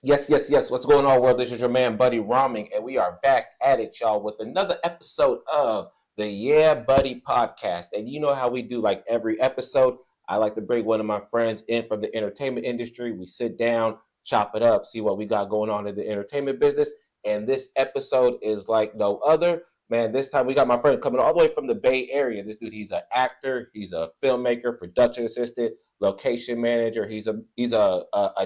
Yes, yes, yes. What's going on, world? This is your man, Buddy Roming, and we are back at it, y'all, with another episode of the Yeah Buddy podcast. And you know how we do like every episode. I like to bring one of my friends in from the entertainment industry. We sit down, chop it up, see what we got going on in the entertainment business. And this episode is like no other. Man, this time we got my friend coming all the way from the Bay Area. This dude, he's an actor, he's a filmmaker, production assistant, location manager. He's a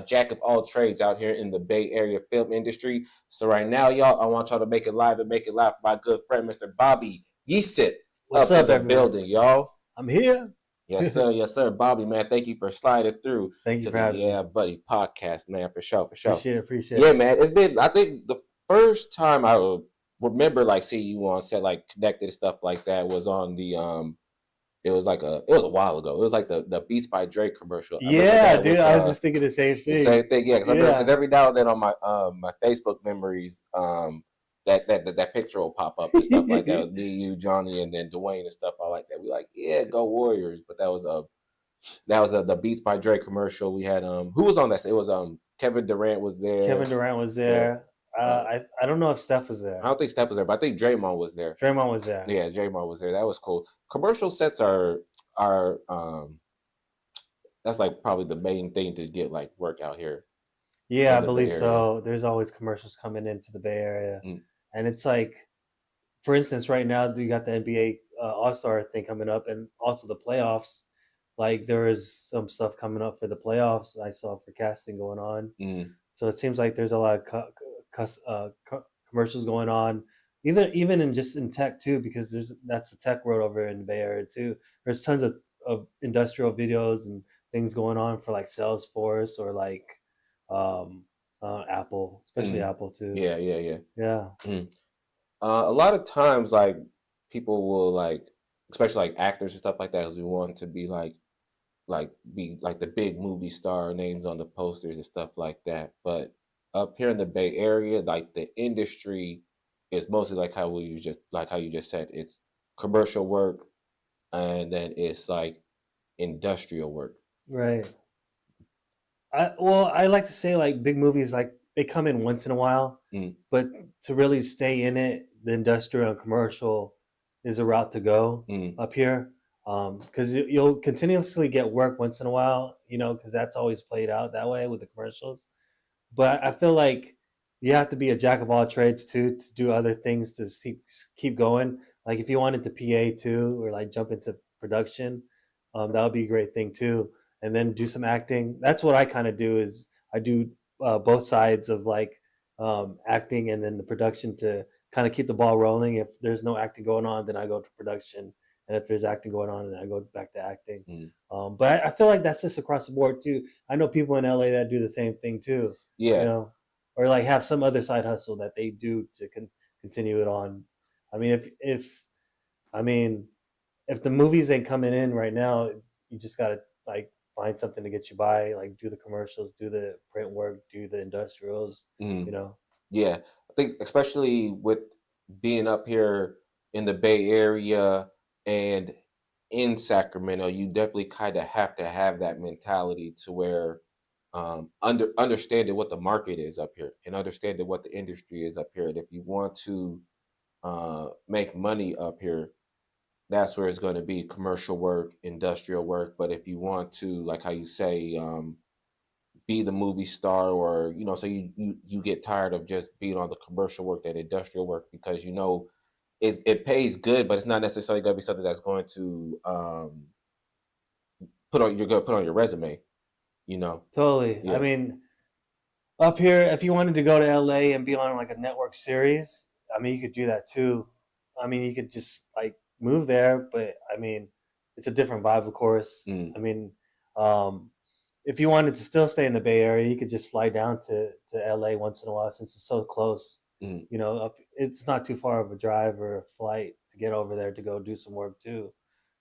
jack of all trades out here in the Bay Area film industry. So right now, y'all, I want y'all to make it live and make it laugh. My good friend, Mr. Bobby Ysip, What's up in up, the everyone? building, y'all. I'm here. Yes, sir, Bobby, man. Thank you for sliding through Thank you to for the having me. Yeah Buddy podcast, man. For sure, for sure. Appreciate Yeah, it. man. It's been. I think the first time I remember like seeing you on set, like connected and stuff like that, was on the it was a while ago. It was like the Beats by Drake commercial. I remember Yeah, that dude. with I was just thinking the same the thing. same thing. Yeah, because I remember because Yeah. every now and then on my Facebook memories that picture will pop up and stuff like that. It was me, you, Johnny, and then Dwayne and stuff. I like that. We like, yeah, go Warriors. But that was the Beats by Drake commercial. We had who was on that? It was Kevin Durant was there. Kevin Durant was Yeah. there. I don't know if Steph was I there. don't think Steph was there, but I think Draymond was there. Draymond was there. Yeah, Draymond was there. That was cool. Commercial sets are that's like probably the main thing to get like work out here Yeah, in I the Bay believe Area. so. There's always commercials coming into the Bay Area, Mm. and it's like, for instance, right now you got the NBA All Star thing coming up, and also the playoffs. Like there is some stuff coming up for the playoffs. I saw for casting going on. Mm. So it seems like there's a lot of commercials going on, even in just in tech too, because that's the tech world over in the Bay Area too. There's tons of industrial videos and things going on for like Salesforce or like um, Apple, especially Mm. Apple too. Yeah. Yeah, Mm. A lot of times, like people will like, especially like actors and stuff like that, is we want to be be like the big movie star names on the posters and stuff like that. But up here in the Bay Area, like the industry is mostly like how you just said, it's commercial work, and then it's like industrial work. right. I like to say like big movies like they come in once in a while, Mm. but to really stay in it, the industrial and commercial is a route to go Mm. up here. Because you'll continuously get work once in a while, because that's always played out that way with the commercials. But I feel like you have to be a jack of all trades too to do other things to keep going. Like if you wanted to PA too, or like jump into production, that would be a great thing too. And then do some acting. That's what I kind of do. Is I do both sides of like acting and then the production to kind of keep the ball rolling. If there's no acting going on, then I go to production, and if there's acting going on, then I go back to acting. Mm. But I feel like that's just across the board too. I know people in LA that do the same thing too, Yeah. or like have some other side hustle that they do to continue it on. I mean, if I mean, if the movies ain't coming in right now, you just gotta like find something to get you by, like do the commercials, do the print work, do the industrials, you Mm. know. Yeah. I think especially with being up here in the Bay Area and in Sacramento, you definitely kind of have to have that mentality to where understanding what the market is up here and understanding what the industry is up here. And if you want to make money up here, that's where it's going to be commercial work, industrial work. But if you want to, like how you say, be the movie star, or so you get tired of just being on the commercial work, that industrial work, because it pays good, but it's not necessarily going to be something that's going to you're going to put on your resume. You know, Totally. I yeah, mean, up here, if you wanted to go to LA and be on like a network series, I mean, you could do that too. I mean, you could just like move there, but I mean, it's a different vibe, of course. mm, I mean, um, if you wanted to still stay in the Bay Area, you could just fly down to LA once in a while since it's so close. mm, It's not too far of a drive or a flight to get over there to go do some work too.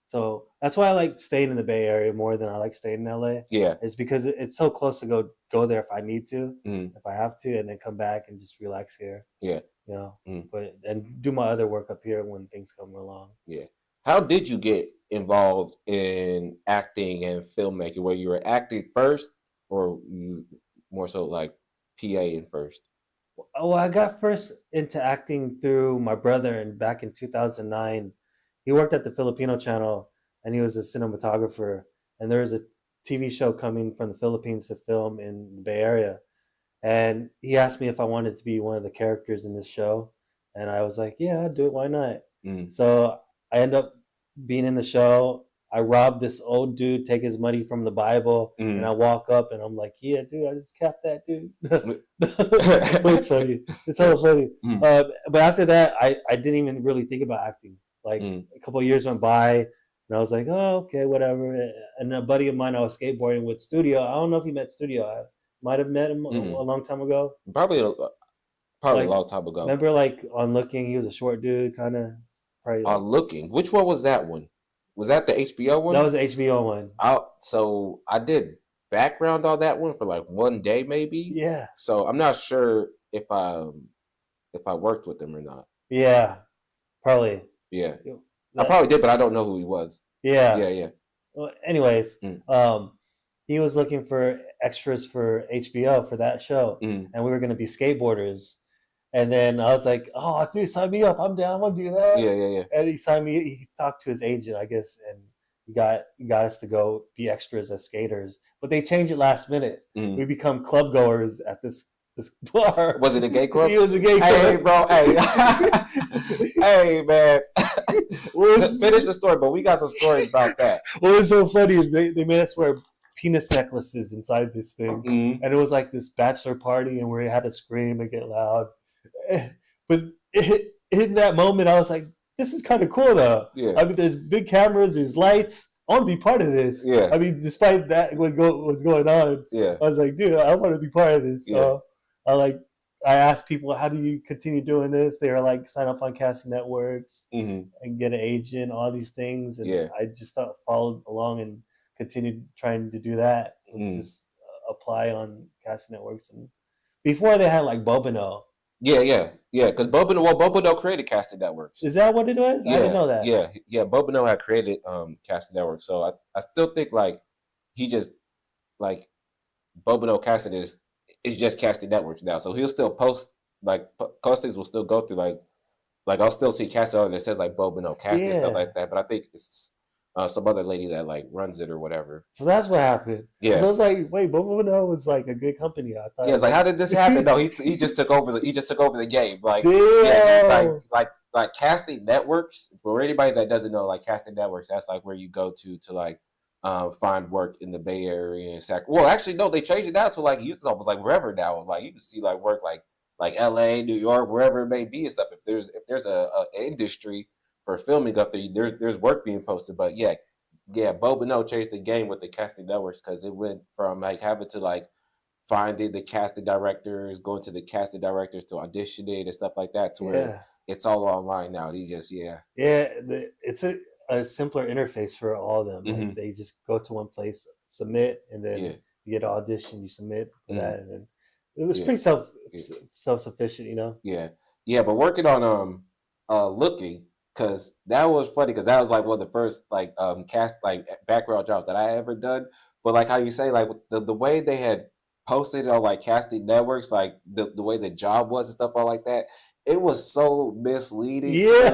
So that's why I like staying in the Bay Area more than I like staying in LA. yeah, It's because it's so close to go there if I need to, mm, if I have to, and then come back and just relax here, yeah, you know. mm, But and do my other work up here when things come along. yeah. How did you get involved in acting and filmmaking? Where you were acting first, or you more so like PA first? Oh, I got first into acting through my brother, and back in 2009, he worked at the Filipino channel, and he was a cinematographer. And there was a TV show coming from the Philippines to film in the Bay Area, and he asked me if I wanted to be one of the characters in this show, and I was like, "Yeah, I'll do it. Why not?" Mm, So I end up being in the show. I robbed this old dude, take his money from the Bible, and I mm. walk up and I'm like, "Yeah, dude, I just capped that dude." But it's funny. It's so funny. Mm, But after that, I didn't even really think about acting. Like mm, a couple of years went by, and I was like, "Oh, okay, whatever." And a buddy of mine I was skateboarding with, Studio. I don't know if you met Studio. I might have met him a mm. long time ago. Probably, probably a Like, long time ago. remember, like on Looking, he was a short dude, kind of. Probably like Looking. Which one was that one? Was that the HBO that one? was the HBO one. So I did background on that one for like one day maybe. Yeah, So I'm not sure if I worked with him or not. yeah, probably. Yeah, I That, probably did, but I don't know who he was. yeah. Yeah, yeah. Well, anyways, Mm, he was looking for extras for HBO for that show, mm, and we were going to be skateboarders. And then I was like, "Oh, dude, sign me up! I'm down. I'm gonna do that." yeah, yeah, yeah. And he signed me. He talked to his agent, I guess, and he got us to go be extras as skaters. But they changed it last minute. We Mm. become club goers at this bar. Was it a gay club? He was a gay Hey, club. bro. Hey, hey, man. what, Finish the story, but we got some stories about that. what was so funny is they made us wear penis necklaces inside this thing, Mm, and it was like this bachelor party, and we had to scream and get loud. But in that moment, I was like, "This is kind of cool, though." yeah, I mean, there's big cameras, there's lights. I want to be part of this. yeah, I mean, despite that, what's going on, yeah, I was like, "Dude, I want to be part of this." yeah. So I asked people, "How do you continue doing this?" They were like, "Sign up on casting networks Hmm. and get an agent, all these things." And Yeah. I just followed along and continued trying to do that. Was Mm. just apply on casting networks, and before they had like Bobino. Yeah, yeah, yeah. Because Bobo created Casting Networks. Is that what it was? I didn't Yeah, know that. yeah, yeah. Bobo had created Casting Networks. So I still think like he just like Bobo Casting is just Casting Networks now. So he'll still post like postings will still go through like I'll still see casting that says like Bobo Casting and stuff Yeah. like that. But I think it's some other lady that like runs it or whatever. So that's what happened. Because I Yeah. was like, wait, Bobino was like a good company. I Yeah, thought it's like how like, did this happen? No, he just took over the game. Like yeah, he damn. like casting networks. For anybody that doesn't know, like casting networks, that's like where you go to like find work in the Bay Area and Well, actually, no, they changed it now to like it's almost like wherever now. Like you can see like work like L.A., New York, wherever it may be and stuff. If there's a industry for filming up there, there's work being posted. But yeah, Bo Beno changed the game with the casting networks because it went from like having to like finding the casting directors, going to the casting directors to audition it and stuff like that, to where Yeah. it's all online now. He just Yeah. It's a simpler interface for all of them. Like hmm they just go to one place, submit, and then yeah, you get an audition, you submit for hmm that. And then it was yeah, pretty yeah, self sufficient, you know? yeah, yeah. But working on looking because that was funny because that was like one of the first like cast like background jobs that I ever done. But like how you say like the way they had posted on like casting networks, like the way the job was and stuff all like that, it was so misleading to me. Yeah.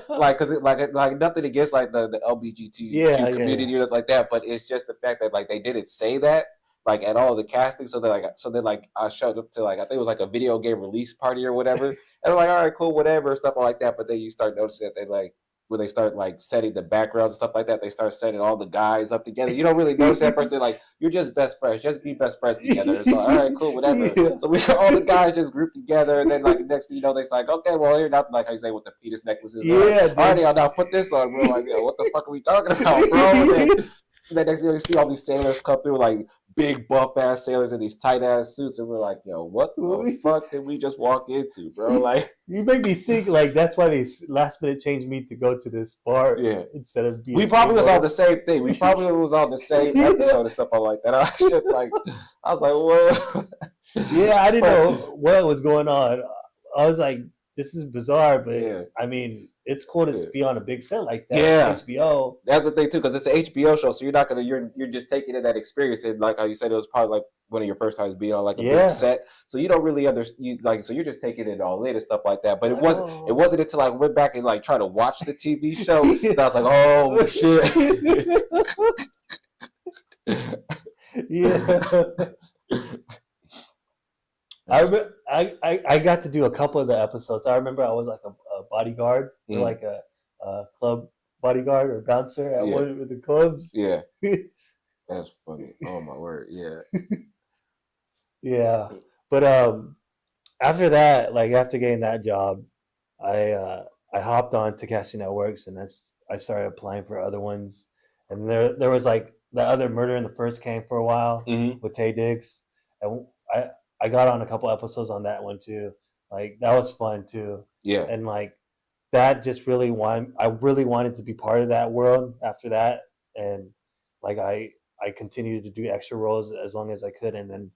Like because it like nothing against like the Yeah, LGBTQ yeah, yeah. community or nothing like that, but it's just the fact that like they didn't say that like at all the casting. So then like I showed up to like I think it was like a video game release party or whatever, and I'm like, all right, cool, whatever, stuff like that. But then you start noticing that they like when they start like setting the backgrounds and stuff like that, they start setting all the guys up together. You don't really notice that first. They're like, you're just best friends, just be best friends together. So all right, cool, whatever. Yeah. So we all the guys just grouped together, and then like next thing you know, they're like, okay, well you're not like how you say with the penis necklaces. They're like, Yeah, all right, dude. y'all now put this on. We're like, yo, what the fuck are we talking about, bro? And then next thing you see all these sailors come through like big buff ass sailors in these tight ass suits, and we're like, yo, what the fuck did we just walk into, bro? Like, You make me think like that's why they last minute changed me to go to this bar yeah, instead of being a we probably was on skateboarder. the same thing. We probably was on the same episode and stuff like that. I was just like, I was like, what? Yeah, I didn't But know what was going on. I was like, this is bizarre, but yeah, I mean, it's cool to Yeah. be on a big set like that. Yeah. HBO. That's the thing too, because it's an HBO show, so you're not gonna you're just taking in that experience, and like how you said, it was probably like one of your first times being on like a big Yeah. set, so you don't really understand. You like, so you're just taking it all in and stuff like that. But You're it like, wasn't it oh. wasn't until I went back and like tried to watch the TV show that I was like, oh shit. Yeah. That's, I got to do a couple of the episodes. I remember I was like a bodyguard or mm, like a club bodyguard or bouncer at yeah, one of the clubs. yeah, that's funny. Oh my word, yeah. Yeah, but after that, like after getting that job, I uh, I hopped on to casting networks, and I started applying for other ones, and there was like the other Murder in the First came for a while Hmm. with Tay Diggs, and I got on a couple episodes on that one too. Like that was fun too, Yeah, and like that just really I really wanted to be part of that world after that, and like I continued to do extra roles as long as I could, and then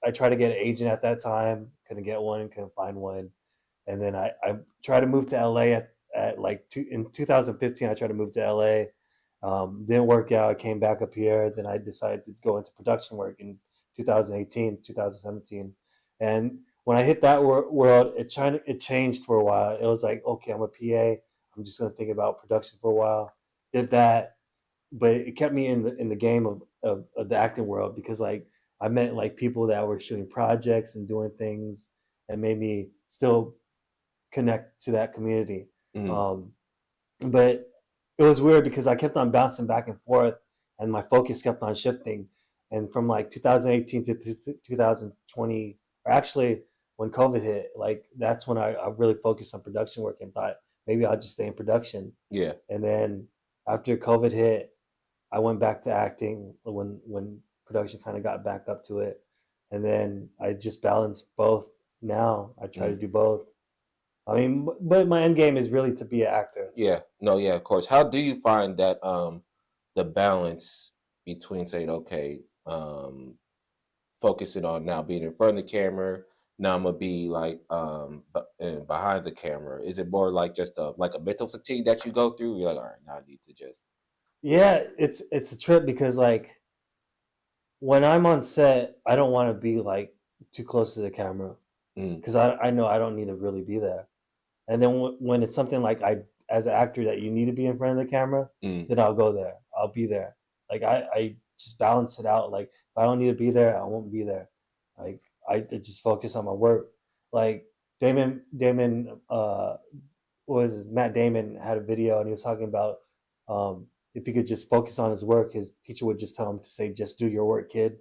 I tried to get an agent at that time, couldn't get one, couldn't find one, and then I tried to move to LA at like in 2015. I tried to move to LA, didn't work out. I came back up here. Then I decided to go into production work in 2018, 2017, and when I hit that world, it changed for a while. It was like, okay, I'm a PA. I'm just gonna think about production for a while. Did that, but it kept me in the game of the acting world because like I met like people that were shooting projects and doing things and made me still connect to that community. mm, Um, but it was weird because I kept on bouncing back and forth, and my focus kept on shifting. And from like 2018 to 2020, or actually when COVID hit, like that's when I really focused on production work and thought maybe I'll just stay in production. yeah. And then after COVID hit, I went back to acting when production kind of got back up to it, and then I just balance both. Now I try to Mm. do both. I mean, but my end game is really to be an actor. Yeah, no, yeah, of course. How do you find that the balance between saying, okay, focusing on now being in front of the camera, now I'm gonna be like behind the camera. Is it more like just a mental fatigue that you go through? You're like, all right, now I need to just Yeah, it's a trip because like when I'm on set, I don't want to be like too close to the camera mm, because I know I don't need to really be there. And then when it's something like I as an actor that you need to be in front of the camera, mm, then I'll go there. I'll be there. Like I just balance it out. Like if I don't need to be there, I won't be there. Like I just focus on my work. Like Damon was Matt Damon had a video and he was talking about if he could just focus on his work, his teacher would just tell him to say, "Just do your work, kid."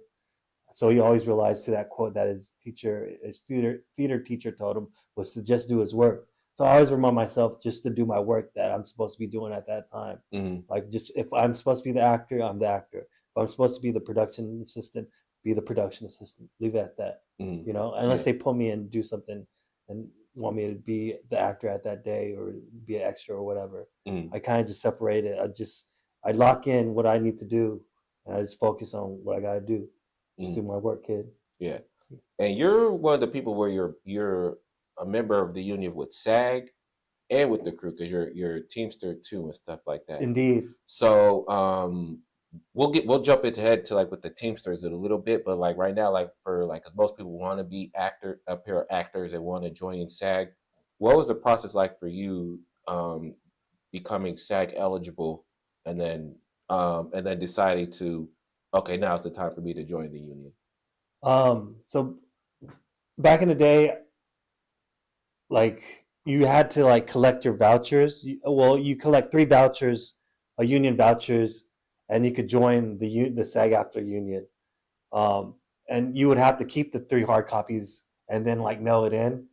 So he always relies to that quote that his theater teacher told him was to just do his work. So I always remind myself just to do my work that I'm supposed to be doing at that time. mm, Like just if I'm supposed to be the actor, I'm the actor. If I'm supposed to be the production assistant, be the production assistant. Leave it at that. mm, You know, unless yeah, they pull me and do something and want me to be the actor at that day or be an extra or whatever. mm, I kind of just separate it. I lock in what I need to do and I just focus on what I gotta do. Just do mm, my work, kid. yeah. And you're one of the people where you're a member of the union with SAG and with the crew because you're a Teamster too and stuff like that. Indeed. So we'll jump into head to like with the Teamsters in a little bit, but like right now, like for like because most people want to be actor up here actors and want to join in SAG. What was the process like for you becoming SAG eligible and then deciding to okay, now it's the time for me to join the union. So back in the day, like you had to like collect your vouchers. Well, you collect three vouchers, a union vouchers, and you could join the SAG after union. Um, and you would have to keep the three hard copies and then like mail it in.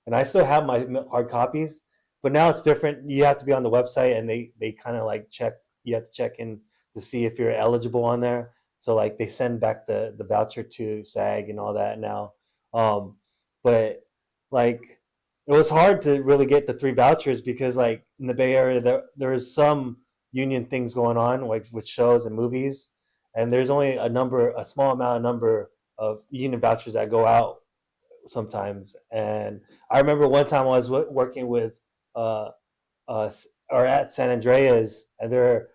And I still have my hard copies, but now it's different. You have to be on the website, and they kind of like check. You have to check in to see if you're eligible on there. So like they send back the voucher to SAG and all that now. Um, but like it was hard to really get the three vouchers because like in the Bay Area there is some union things going on like with shows and movies, and there's only a small amount of number of union vouchers that go out sometimes. And I remember one time I was working with uh, are at San Andreas, and they're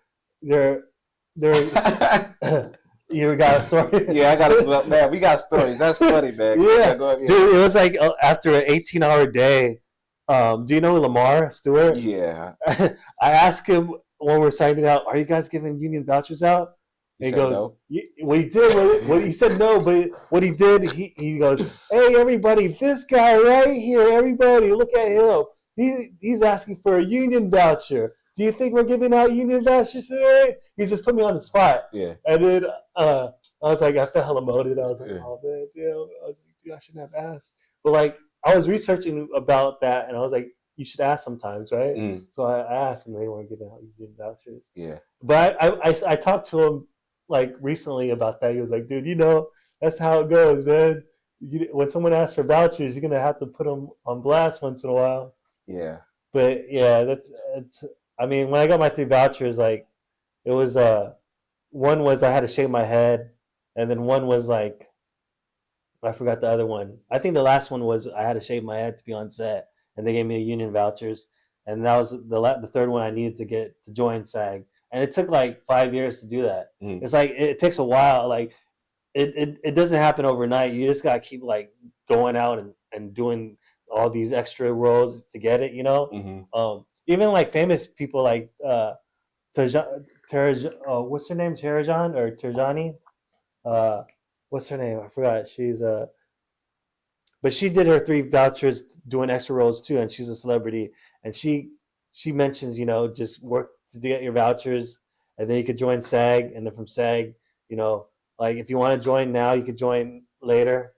you got a story? Yeah, I got to. Man, we got stories. That's funny, man. Yeah, Yeah, go ahead. dude, it was like after an 18-hour day. Do you know Lamar Stewart? Yeah. I asked him when we're signing out, "Are you guys giving union vouchers out?" He And he said goes, no. "What he did, what he said no, but what he did, he goes, hey everybody, this guy right here, everybody, look at him. He's asking for a union voucher. Do you think we're giving out union vouchers today?" He just put me on the spot, Yeah. and then I was like, I felt hella motivated. I was like, Yeah. oh man, dude. I was like, dude, I shouldn't have asked. But like, I was researching about that, and I was like, you should ask sometimes, right? Mm. So I asked, and they weren't giving out union vouchers. Yeah. But I talked to him like recently about that. He was like, dude, that's how it goes, man. When someone asks for vouchers, you're gonna have to put them on blast once in a while. Yeah. But yeah, it's. I mean, when I got my 3 vouchers, like it was one was I had to shave my head, and then one was like I forgot the other one. I think the last one was I had to shave my head to be on set, and they gave me a union vouchers, and that was the third one I needed to get to join SAG, and it took like 5 years to do that. Mm. It's like it takes a while. Like it doesn't happen overnight. You just gotta keep like going out and doing all these extra roles to get it. Mm-hmm. Even like famous people like what's her name, Tarajan or Terjani? Uh, what's her name? I forgot. But she did her 3 vouchers doing extra roles too, and she's a celebrity. And she mentions, just work to get your vouchers, and then you could join SAG, and then from SAG, like if you want to join now, you could join later.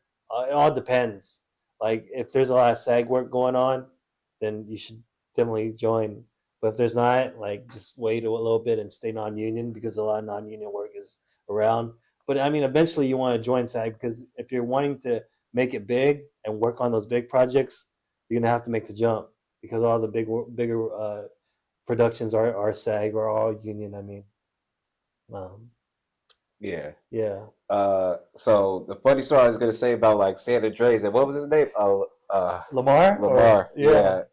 It all depends. Like if there's a lot of SAG work going on, then you should definitely join. But if there's not, like just wait a little bit and stay non-union because a lot of non-union work is around. But I mean, eventually you want to join SAG because if you're wanting to make it big and work on those big projects, you're gonna have to make the jump because all the bigger productions are SAG or all union. I mean, um, Yeah. yeah. So the funny story I was gonna say about like San Andreas and what was his name? Lamar. Lamar. Yeah.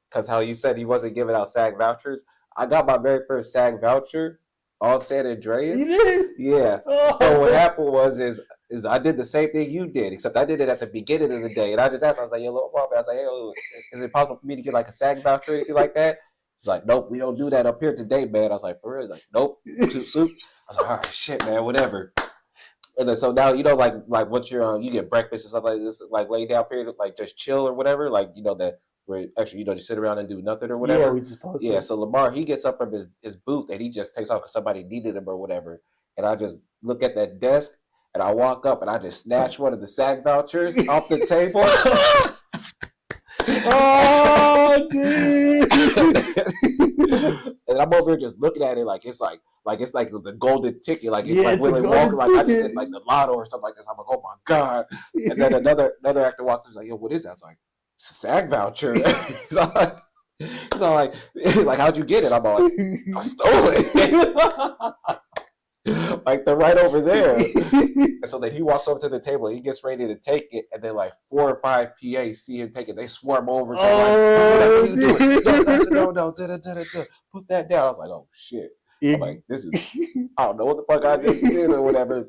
Because how you said he wasn't giving out SAG vouchers. I got my very first SAG voucher on San Andreas. You did? Yeah. Oh. So what happened was I did the same thing you did, except I did it at the beginning of the day, and I just asked. I was like, "Yo, Lamar," I was like, "Hey, is it possible for me to get like a SAG voucher or anything like that?" He's like, "Nope, we don't do that up here today, man." I was like, "For real?" He's like, "Nope, soup." I was like, "All right, shit, man, whatever." And then so now like once you're you get breakfast and stuff like this, like lay down period, like just chill or whatever, like that where actually just sit around and do nothing or whatever. Yeah, we just posted. Yeah, so Lamar he gets up from his booth and he just takes off because somebody needed him or whatever, and I just look at that desk and I walk up and I just snatch one of the SAG vouchers off the table. Oh, dude! And I'm over here just looking at it like it's like the golden ticket, like it's like it's Willy a golden Wonka, like I just ticket. said like the lotto or something like this. I'm like, oh my god! And then another actor walks in, he's like, yo, what is that? I was like, it's a SAG voucher. he's like, how'd you get it? I'm like, I stole it. Like they're right over there. And so then he walks over to the table, he gets ready to take it, and then like 4 or 5 PAs see him take it, they swarm over to him like, what are you doing? No, put that down. I was like, oh shit. I'm like, this is I don't know what the fuck I just did or whatever.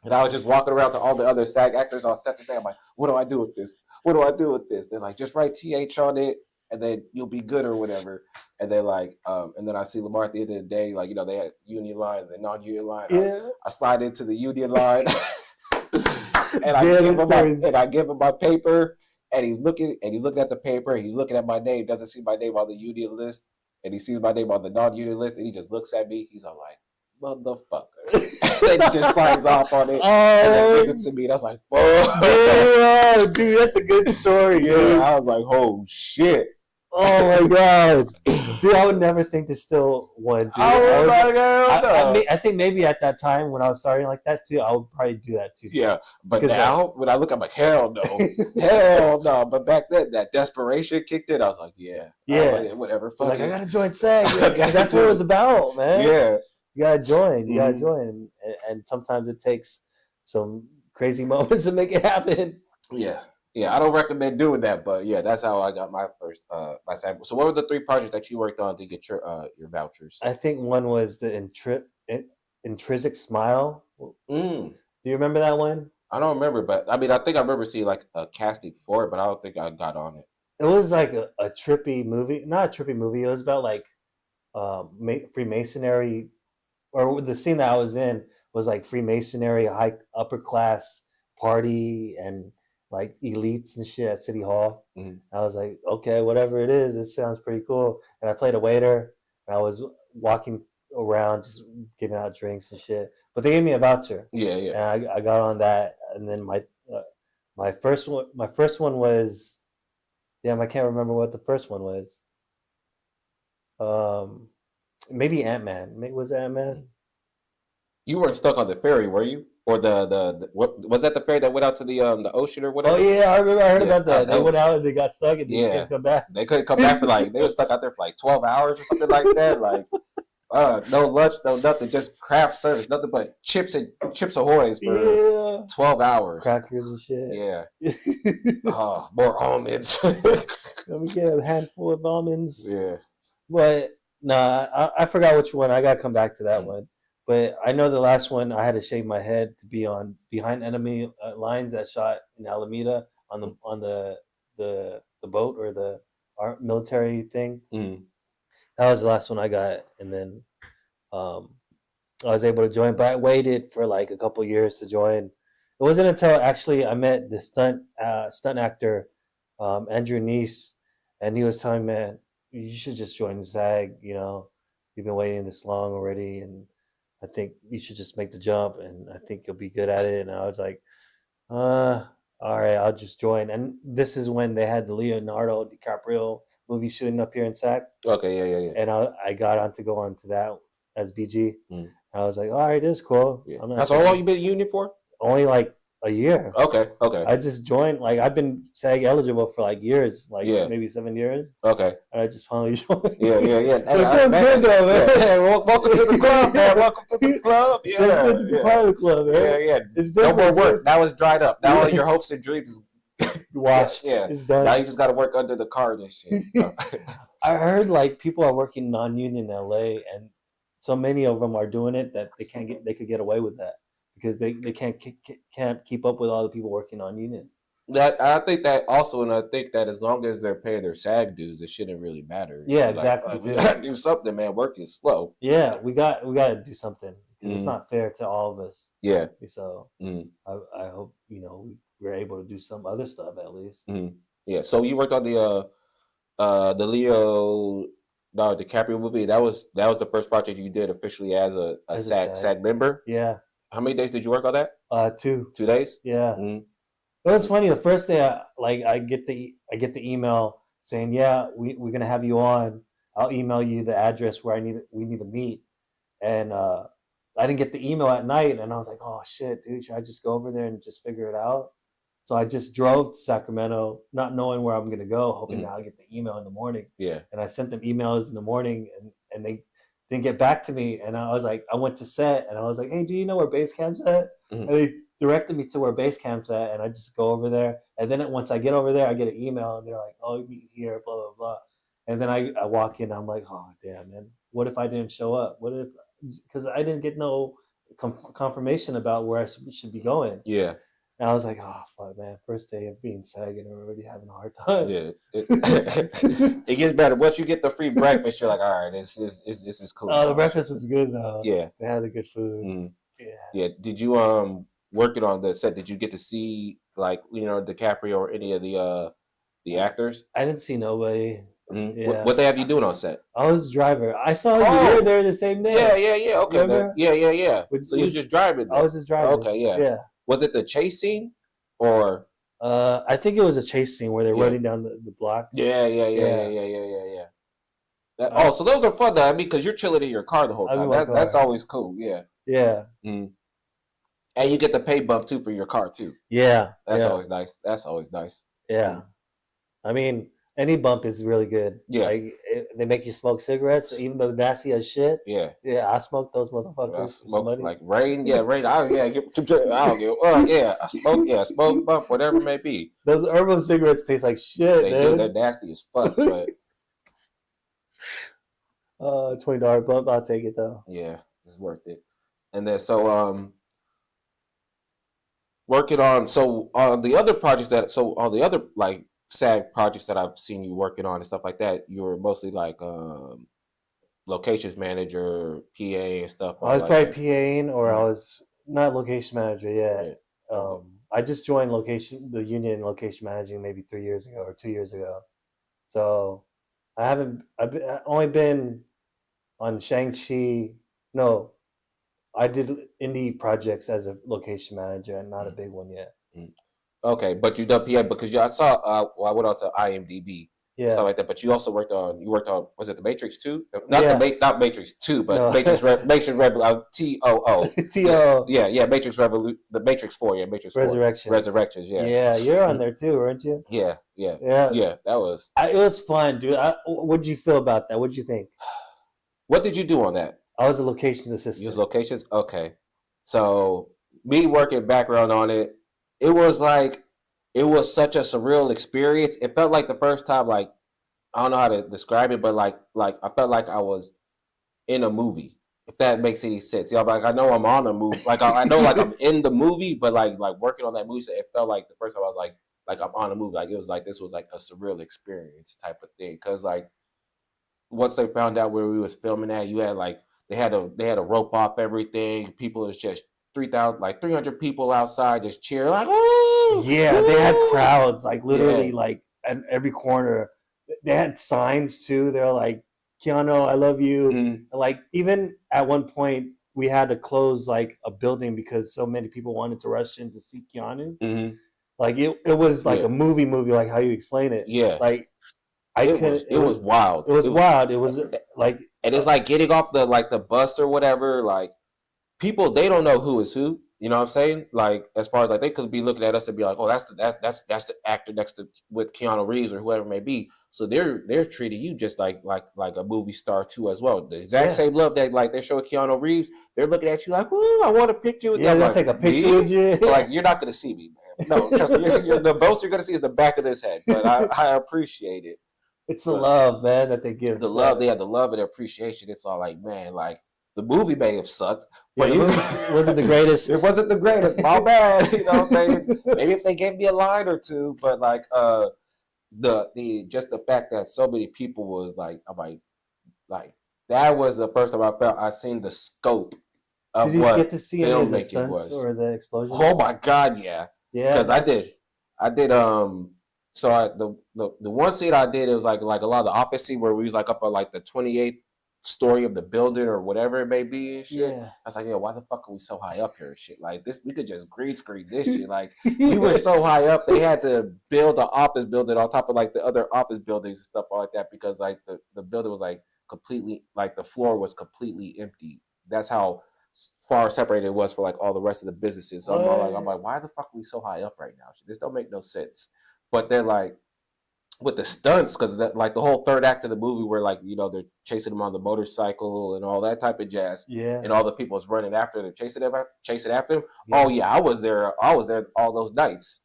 And I was just walking around to all the other SAG actors on set today. I'm like, what do I do with this? What do I do with this? They're like, just write TH on it and then you'll be good or whatever. And then and then I see Lamar at the end of the day, like, they had union line and the non-union line. Yeah. I slide into the union line and I give him my paper and he's looking at the paper, he's looking at my name, doesn't see my name on the union list, and he sees my name on the non-union list, and he just looks at me, he's all like, motherfucker. And he just slides off on it and then gives it to me. And I was like, oh, dude, that's a good story. Yeah, dude. I was like, oh shit. Oh my god, dude! I would never think to steal one. Dude. I think maybe at that time when I was starting like that too, I would probably do that too. Yeah, but now when I look, I'm like, hell no, hell no. But back then, that desperation kicked in. I was like, yeah, whatever. Fuck it. I gotta join SAG. That's what it was about, man. Yeah, you gotta join. You gotta join, and sometimes it takes some crazy moments to make it happen. Yeah. Yeah, I don't recommend doing that, but yeah, that's how I got my first my sample. So what were the three projects that you worked on to get your vouchers? I think one was the intrinsic smile. Do Mm, you remember that one? I don't remember, but I mean, I think I remember seeing like a casting for it, but I don't think I got on it. It was like a trippy movie, not a trippy movie. It was about like Freemasonry, or the scene that I was in was like Freemasonry, high upper class party, and like elites and shit at City Hall. Mhm. I was like, okay, whatever it is, it sounds pretty cool. And I played a waiter. And I was walking around just giving out drinks and shit. But they gave me a voucher, Yeah, yeah. and I got on that. And then uh, my first one was, damn, I can't remember what the first one was. Um, maybe Ant Man. Was it Ant Man? You weren't stuck on the ferry, were you? Or the what was that the ferry that went out to the ocean or Oh whatever? yeah, I remember. I heard Yeah, about that. They that went was out and they got stuck and they yeah. can't come back. They couldn't come back for like they were stuck out there for like 12 hours or something like that. Like no lunch, no nothing, just craft service, nothing but chips ahoy's for Yeah, 12 hours. crackers and shit. Yeah. Let Oh, more almonds. me get a handful of almonds. Yeah. But nah, I forgot which one. I gotta come back to that Mm. one. But I know the last one I had to shave my head to be on behind enemy lines that shot in Alameda on the boat or the military thing. Mm. That was the last one I got, and then um, I was able to join. But I waited for like a couple years to join. It wasn't until actually I met the stunt actor, Andrew Neese, and he was telling me, "Man, you should just join SAG. You know, you've been waiting this long already, and I think you should just make the jump, and I think you'll be good at it." And I was like, uh, all right, I'll just join. And this is when they had the Leonardo DiCaprio movie shooting up here in SAC, Okay, yeah, yeah, yeah. and I got on to go on to that as BG. Mm. I was like, all right, this is cool. Yeah. I'm not That's how long tripping. you been in union for? Only like a year. Okay, okay. I just joined. Like I've been SAG eligible for like years, like Yeah. maybe 7 years. Okay. And I just finally joined. Yeah, yeah, yeah. But it feels Man, good though, man. yeah, welcome to the club, man. Welcome to the club. It feels Yeah, good to be yeah. part of the club, man. Yeah, yeah. It's No more definitely work. good. Now it's dried up. Now all your Yeah. hopes and dreams is Washed. yeah. It's done. Now you just got to work under the card and shit. I heard like people are working non-union in LA, and so many of them are doing it that they could get away with that because they can't keep up with all the people working non-union. That I think that also, and I think that as long as they're paying their SAG dues, it shouldn't really matter. Yeah, Like, exactly. we gotta do something, man. Work is slow. Yeah, we got to do something because it's Mm. not fair to all of us. Yeah. So Mm. I hope we're able to do some other stuff at least. Mm. Yeah. So you worked on the Leo DiCaprio movie. That was the first project you did officially as a As a SAG SAG. member. Yeah, How many days did you work on that? 2. 2 days. Yeah. Mm. It was funny. The first day, I get the email saying, "Yeah, we're gonna have you on. I'll email you the address where we need to meet." And I didn't get the email at night, and I was like, "Oh shit, dude! Should I just go over there and just figure it out?" So I just drove to Sacramento, not knowing where I'm gonna go, hoping that I'll get the email in the morning. Yeah. And I sent them emails in the morning, and they didn't get back to me. And I was like, I went to set, and I was like, "Hey, do you know where base camp's at?" Mhm. And they directed me to where base camp's at, and I just go over there. And then once I get over there, I get an email, and they're like, "Oh, you meet here, blah blah blah." And then I walk in, I'm like, "Oh damn, man! What if I didn't show up? What if because I didn't get no confirmation about where I should be going?" Yeah. And I was like, "Oh fuck, man! First day of being SAG, and I'm already having a hard time." Yeah. It gets better once you get the free breakfast. You're like, all right, this is cool. The breakfast was good though. Yeah. They had the good food. Mm. Yeah. Yeah. Did you working on the set? Did you get to see like DiCaprio or any of the actors? I didn't see nobody. Mhm. Yeah. What they have you doing on set? I was driver. I saw you. Oh! You were there the same day. Yeah, yeah, yeah. Okay, Remember? yeah. With- So you was just driving. I Then. was just driving. Okay, yeah. Yeah. Was it the chase scene or? I think it was a chase scene where they're Yeah. running down the block. Yeah. Yeah. So those are fun though. I mean, because you're chilling in your car the whole I'm in time. my That's car. always cool. Yeah. Yeah. Mm. And you get the pay bump too for your car too. Yeah. That's yeah. always nice. That's always nice. Yeah. I mean, Any bump is really good. Yeah, Like they make you smoke cigarettes, even though they're nasty as shit. yeah. Yeah, I smoke those I motherfuckers for some smoke money. like rain, yeah, rain. I don't give. Yeah, I smoke, yeah, smoke bump, whatever it may be. Those herbal cigarettes taste like shit, They do. They're dude. nasty as fuck, but $20 bump, I'll take it though. yeah, it's worth it. And then working on the other projects that all the other like SAG projects that I've seen you working on and stuff like that, you were mostly like locations manager, PA and stuff I all was like probably that. PAing, or I Mm, was not location manager yet. right. Okay. I just joined the union location managing maybe 3 years ago or 2 years ago. So I haven't. I've only been on Shang-Chi. No, I did indie projects as a location manager and not a Mm, big one yet. mm. Okay, but you done PA because I saw well, I went on to IMDb and stuff Yeah, like that. But you worked on was it the Matrix 2? Not yeah. not Matrix 2, but No, Matrix Rebel TOO. Yeah, T.O. yeah, yeah. The Matrix 4, yeah, Matrix 4 Resurrections. Resurrections, yeah. Yeah, you're on Mm, there too, weren't you? yeah, yeah, Yeah, yeah. That was. it was fun, dude. What'd you feel about that? What'd you think? What did you do on that? I was a locations Use assistant. locations. Okay, so me working background on it, it was like it was such a surreal experience. It felt like the first time, like I don't know how to describe it, but like I felt like I was in a movie. If that makes any sense, yeah. Like I know I'm on a movie, like I know like I'm in the movie, but like working on that movie, so it felt like the first time I was like I'm on a movie. Like it was like this was like a surreal experience type of thing. Cause like once they found out where we was filming at, you had like they had a rope off everything. People is just 3,000 like 300 people outside just cheering like woo Yeah, they had woo crowds like yeah. literally like at every corner. They had signs too. They're like, "Keanu, I love you." Mm-hmm. And like even at one point, we had to close like a building because so many people wanted to rush in to see Keanu. Mm-hmm. Like it was like Yeah, a movie, like how you explain it. yeah. Like I It could, was it was wild. it was wild. It was like, And uh, it's like getting off the bus or whatever. Like people, they don't know who is who. You know what I'm saying? Like as far as like they could be looking at us and be like, oh, that's the actor next to with Keanu Reeves or whoever it may be. So they're treating you just like a movie star too as well. The exact yeah, same love that like they show Keanu Reeves, they're looking at you like, ooh, I want a picture with them. yeah. I'm They'll like, take a picture with me? you. Like you're not gonna see me, man. No, trust me. The most you're gonna see is the back of this head. But I appreciate it. It's the But love, man, that they give. the love, they had the love and the appreciation. It's all like, man, like the movie may have sucked, Yeah, but the you movie wasn't the greatest. it wasn't the greatest. My bad. You know what I'm saying? Maybe if they gave me a line or two, but like the just the fact that so many people was like, I'm like that was the first time I felt I seen the scope Did of you get what to see any of the filmmaking stunts was. or the Oh explosions? my god, yeah. Yeah, Because that's I did so the one scene I did, it was like a lot of the office scene where we was like up on like the 28th story of the building or whatever it may be and shit. yeah. I was like, yeah, why the fuck are we so high up here and shit? Like this, we could just green screen this shit. Like we were so high up, they had to build an office building on top of like the other office buildings and stuff like that because like the building was like completely like the floor was completely empty. That's how far separated it was for like all the rest of the businesses. So I'm What? like, why the fuck are we so high up right now? This don't make no sense. But they're like with the stunts because like the whole third act of the movie where like they're chasing him on the motorcycle and all that type of jazz, Yeah, and all the people's running after them, chasing after him. Oh yeah. yeah, I was there all those nights,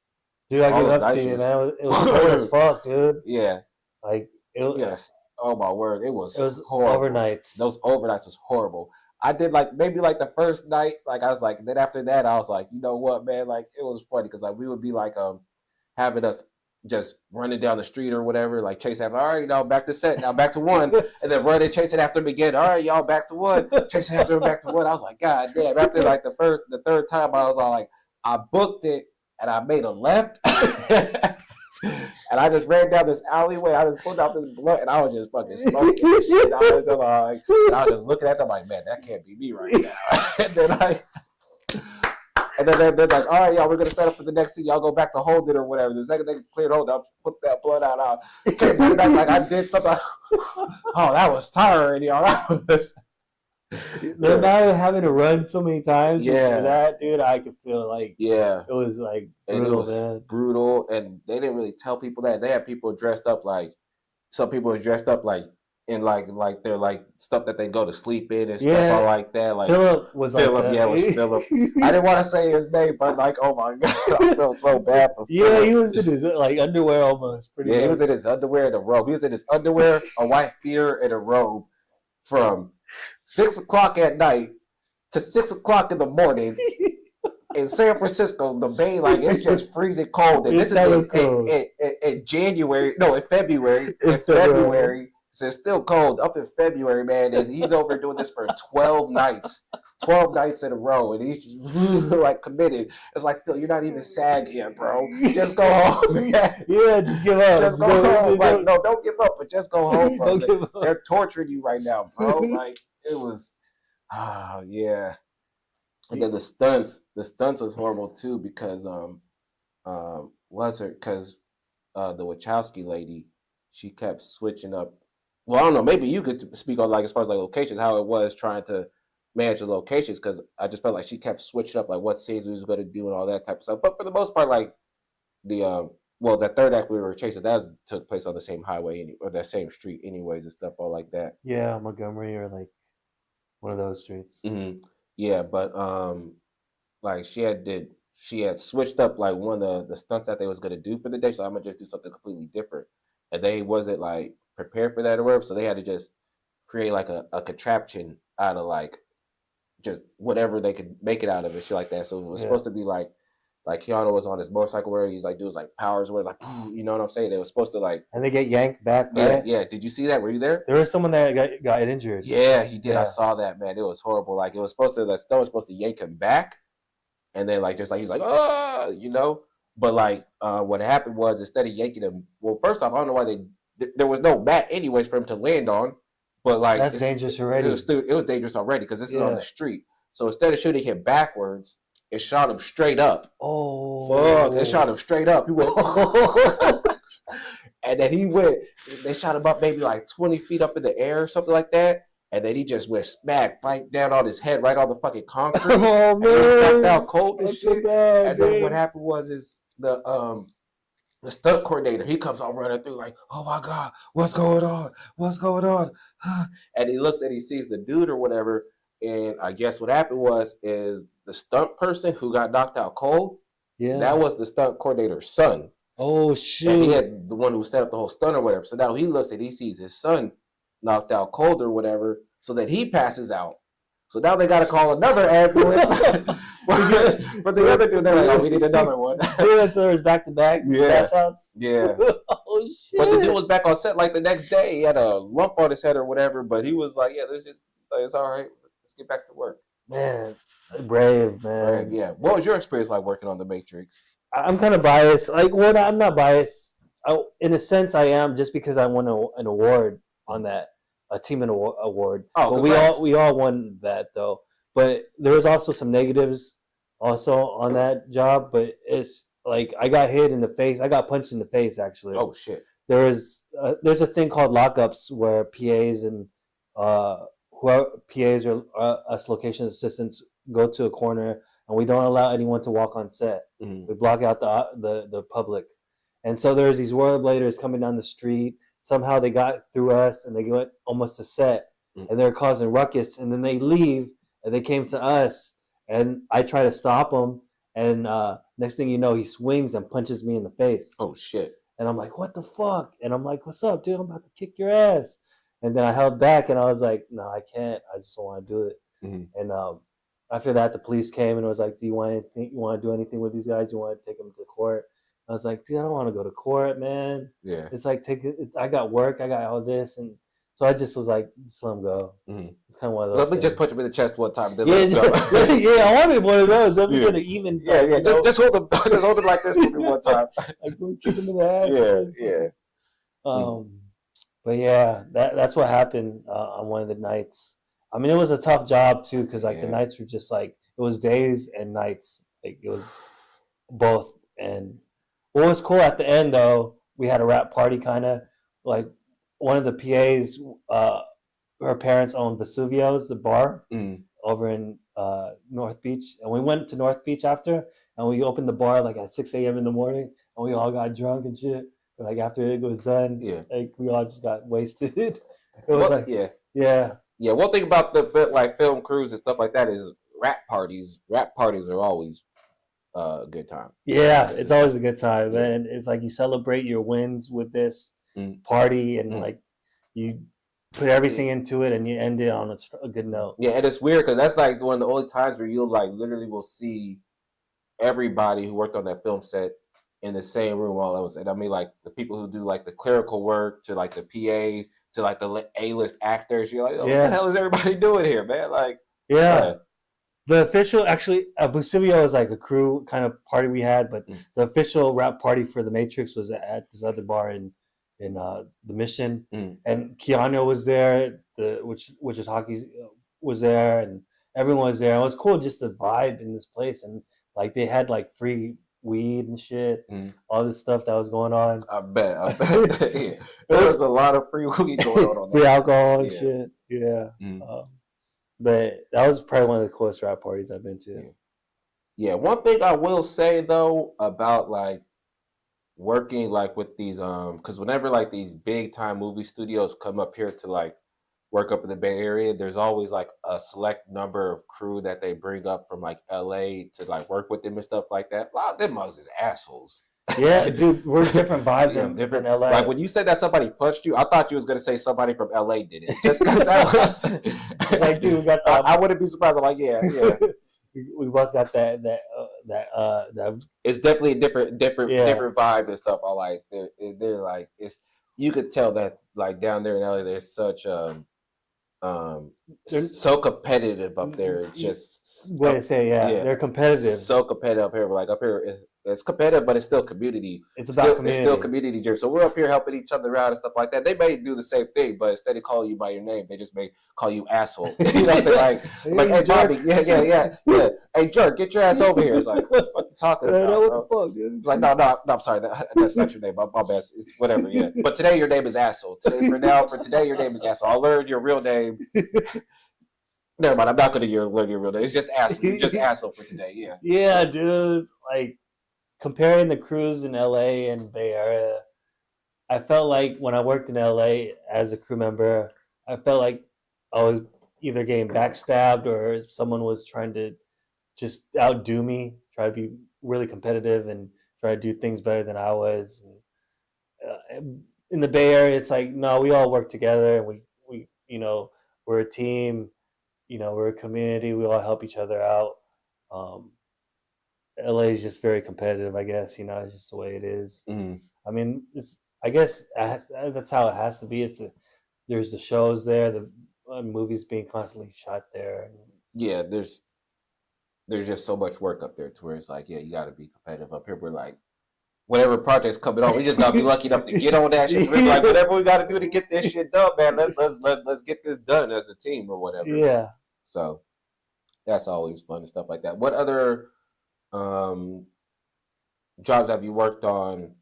Dude, I all give it those up night to you, shifts. man. It was cold as fuck, dude. Yeah, Like yeah. Oh my word, it it was was horrible. overnights. Those overnights was horrible. I did like maybe like the first night, like I was like, then after that, I was like, you know what, man, like it was funny because like we would be like having us just running down the street or whatever, like chase after, all right, now back to set, now back to one, and then running, chasing after him again. All right, y'all back to one, chasing after him back to one. I was like, God damn. After like the third time, I was all like, I booked it and I made a left. And I just ran down this alleyway. I just pulled out this blunt and I was just fucking smoking and shit. And I was just like, and I was just looking at them like, man, that can't be me right now. And then they're like, all right, y'all, we're gonna set up for the next scene. Y'all go back to hold it or whatever. The second they cleared hold, I'll put that blood out. I came back like I did something. Oh, that was tiring, y'all. That was The amount of having to run so many times for yeah, that, dude, I could feel like yeah. it was like And it brutal, was man. brutal. And they didn't really tell people that. They had people dressed up like some people are dressed up like in they're like stuff that they go to sleep in and stuff all Yeah, like that. Like Philip was like Philip, yeah, it was Philip. I that. didn't want to say his name, but like, oh my god, I felt so bad for Yeah, Philip. he was in his like underwear almost, pretty Yeah, he was much. in his underwear and a robe. He was in his underwear, a white beater, and a robe from 6 o'clock at night to 6 o'clock in the morning in San Francisco, the Bay, like it's just freezing cold. And this It's is hella cold in January, no, in February. in In February. February, so it's still cold up in February, man. And he's over doing this for 12 nights, 12 nights in a row. And he's like committed. It's like, Phil, you're not even sad yet, bro. Just go home, man. Yeah, just give up. Just go home. Like, no, don't give up, but just go home, bro. Don't give up. They're torturing you right now, bro. Like, it was, yeah. And then the stunts was horrible too because was her because the Wachowski lady, she kept switching up. Well, I don't know. Maybe you could speak on like as far as like locations, how it was trying to manage the locations because I just felt like she kept switching up like what scenes we was going to do and all that type of stuff. But for the most part, like the well, that third act we were chasing that took place on the same highway or that same street, anyways, and stuff all like that. Yeah, Montgomery or like one of those streets. Yeah, but like she had switched up like one of the stunts that they was gonna do for the day, so I'm gonna just do something completely different. And they wasn't like prepared for that or whatever, so they had to just create like a contraption out of like just whatever they could make it out of and shit like that. So it was Yeah. supposed to be like Keanu was on his motorcycle where he's like doing like powers where like you know what I'm saying? It was supposed to like And they get yanked back, yeah, right? yeah. Did you see that? Were you there? There was someone that got injured. Yeah, he did. I Yeah. saw that, man. It was horrible. Like it was supposed to that stone was supposed to yank him back and then like just like he's like oh you know but like what happened was instead of yanking him well first off I don't know why there was no mat anyways for him to land on but like That's dangerous already. it was dangerous already because this is on Yeah. the street so instead of shooting him backwards it shot him straight up Oh, fuck it shot him straight up he went and then they shot him up maybe like 20 feet up in the air or something like that and then he just went smack right down on his head, right on the fucking concrete. Oh and he was man, knocked out cold and that's shit. so bad, And then man. what happened was is the stunt coordinator, he comes all running through like, oh my god, what's going on? What's going on? And he looks and he sees the dude or whatever. And I guess what happened was is the stunt person who got knocked out cold, Yeah. that was the stunt coordinator's son. Oh And he shoot. had the one who set up the whole stunt or whatever. So now he looks and he sees his son knocked out cold or whatever. So then he passes out. So now they got to call another ambulance for the other dude. They're like, oh, we need another one. Yeah, so there's back to back pass outs. Yeah. Oh shit. But the dude was back on set like the next day. He had a lump on his head or whatever. But he was like, yeah, this is like, it's all right. Let's get back to work. Man, brave man. Right, yeah. What was your experience like working on The Matrix? I'm kind of biased. Like, well, I'm not biased. In a sense, I am just because I won an award on that, a team award. Oh, but congrats. we all won that though. But there was also some negatives also on that job. But it's like I got hit in the face. I got punched in the face actually. Oh shit. There's a thing called lockups where PAs and whoever PAs or us location assistants go to a corner and we don't allow anyone to walk on set. Mm-hmm. We block out the public, and so there's these rollerbladers coming down the street. Somehow they got through us and they went almost to set, and they're causing ruckus. And then they leave and they came to us, and I try to stop them. And next thing you know, he swings and punches me in the face. Oh shit. And I'm like, what the fuck? And I'm like, what's up, dude? I'm about to kick your ass. And then I held back and I was like, no, I can't. I just don't want to do it. Mm-hmm. And after that, the police came and was like, do you want anything? You want to do anything with these guys? You want to take them to court? I was like, dude, I don't want to go to court, man. Yeah. It's like, I got work. I got all this. And so I just was like, just let him go. Mm-hmm. It's kind of one of those Let me things. just punch him in the chest one time. Then Yeah, let him go. yeah, I wanted one of those. I'm Yeah. gonna even. Yeah, yeah. Just hold him, just hold him like this for me one time. Like go kick him in the ass. Yeah. But yeah, that's what happened on one of the nights. I mean, it was a tough job too because like the nights were just like it was days and nights. Like it was both. And what was cool at the end though, we had a rap party kind of like one of the PAs. Her parents owned Vesuvio's, the bar over in North Beach, and we went to North Beach after, and we opened the bar like at 6 a.m. in the morning, and we all got drunk and shit. Like after it was done, Yeah. like we all just got wasted. It was Well, like, yeah. yeah, Yeah, one thing about the like film crews and stuff like that is rap parties. Rap parties are always a good time. yeah. It's It's just always like a good time, yeah, and it's like you celebrate your wins with this mm, party, and mm, like you put yeah, everything into it, and you end it on a good note. yeah. And it's weird because that's like one of the only times where you'll like literally will see everybody who worked on that film set in the same room all at once. And I mean, like the people who do like the clerical work to like the PAs to like the A-list actors. You're like, oh, what the Yeah, hell is everybody doing here, man? Like, yeah. yeah, The official, actually, Vesuvio was like a crew kind of party we had, but mm, the official rap party for the Matrix was at this other bar in the Mission, mm, and Keanu was there. The which is hockey was there, and everyone was there. It was cool just the vibe in this place, and like they had like free weed and shit, mm. all this stuff that was going on. I bet, I bet. Yeah. It There was was a lot of free weed going on free that. alcohol and Yeah. shit. Yeah, Mm, um, but that was probably one of the coolest rap parties I've been to. yeah. Yeah. One thing I will say though about like working like with these because whenever like these big time movie studios come up here to like work up in the Bay Area, there's always like a select number of crew that they bring up from like LA to like work with them and stuff like that. A lot of them mugs is assholes. Yeah, dude, we're different vibe Yeah, than different. Like LA. when you said that somebody punched you, I thought you was gonna say somebody from LA did it. Just because that was, It's like, dude, we got that. I wouldn't be surprised. I'm like, yeah, yeah. We both got that. It's definitely a Yeah, different vibe and stuff. I like. They're like it's. You could tell that like down there in LA, there's such um they're so competitive up there. Just way to up, say, yeah, yeah, they're competitive. so competitive up here. Like up here, it's competitive, but it's still community. It's about It's still community. community driven. So we're up here helping each other out and stuff like that. They may do the same thing, but instead of calling you by your name, they just may call you asshole. You know what I'm saying? Like, Hey, hey jerk. Bobby, yeah. Hey jerk, get your ass over here. It's like, what the fuck you talking about, What the bro? fuck, dude? It's like, no, I'm sorry, that's not your name. My bad. It's whatever, yeah. But today your name is asshole. For today your name is asshole. I'll learn your real name. Never mind. I'm not going to learn your real name. It's just asshole. You're just asshole for today. Yeah. Yeah, dude. Like comparing the crews in LA and Bay Area, I felt like when I worked in LA as a crew member, I felt like I was either getting backstabbed or someone was trying to just outdo me, try to be really competitive and try to do things better than I was. In the Bay Area, it's like no, we all work together, and we we're a team. We're a community. We all help each other out. Um, LA is just very competitive, I guess. It's just the way it is. Mm. I mean, I guess that's how it has to be. There's the shows there, the movies being constantly shot there. Yeah. There's just so much work up there to where it's like, yeah, you got to be competitive up here. We're like, whatever project's coming on, we just gotta be lucky enough to get on that shit. We're like, whatever we got to do to get this shit done, man. Let's get this done as a team or whatever. Yeah. So that's always fun and stuff like that. What other um jobs have you worked on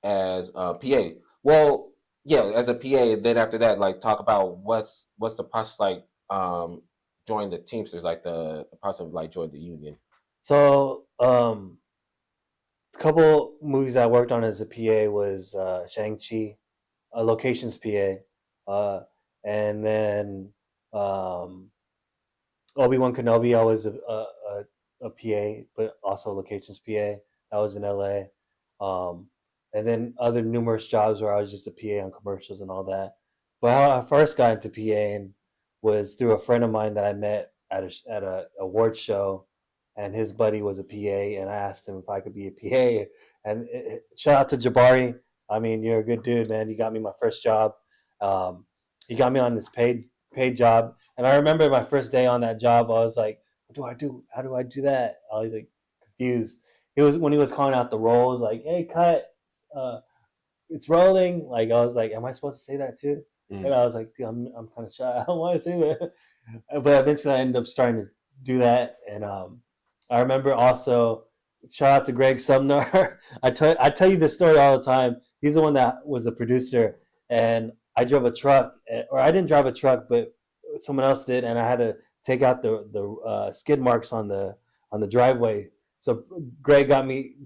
as a PA? Well, yeah, as a PA. Then after that, like talk about what's the process like joining the Teamsters, like the process of like joining the union. So, a couple movies I worked on as a PA was Shang-Chi, locations PA, and then um, Obi-Wan Kenobi. I was a PA, but also locations PA. That was in LA. Um, and then other numerous jobs where I was just a PA on commercials and all that. But how I first got into PAing was through a friend of mine that I met at a award show, and his buddy was a PA, and I asked him if I could be a PA. And shout out to Jabari. I mean, you're a good dude, man. You got me my first job. Um, he got me on this paid job, and I remember my first day on that job. I was like, "What do I do? How do I do that?" I was like confused. He was when he was calling out the rolls, like, "Hey, cut, uh, it's rolling." Like I was like, "Am I supposed to say that too?" And Mm. I was like, "Dude, I'm kind of shy. I don't want to say that." But eventually, I ended up starting to do that, and I remember also shout out to Greg Sumner. I tell you this story all the time. He's the one that was a producer, and I drove a truck, or I didn't drive a truck, but someone else did, and I had to take out the skid marks on the driveway. So Greg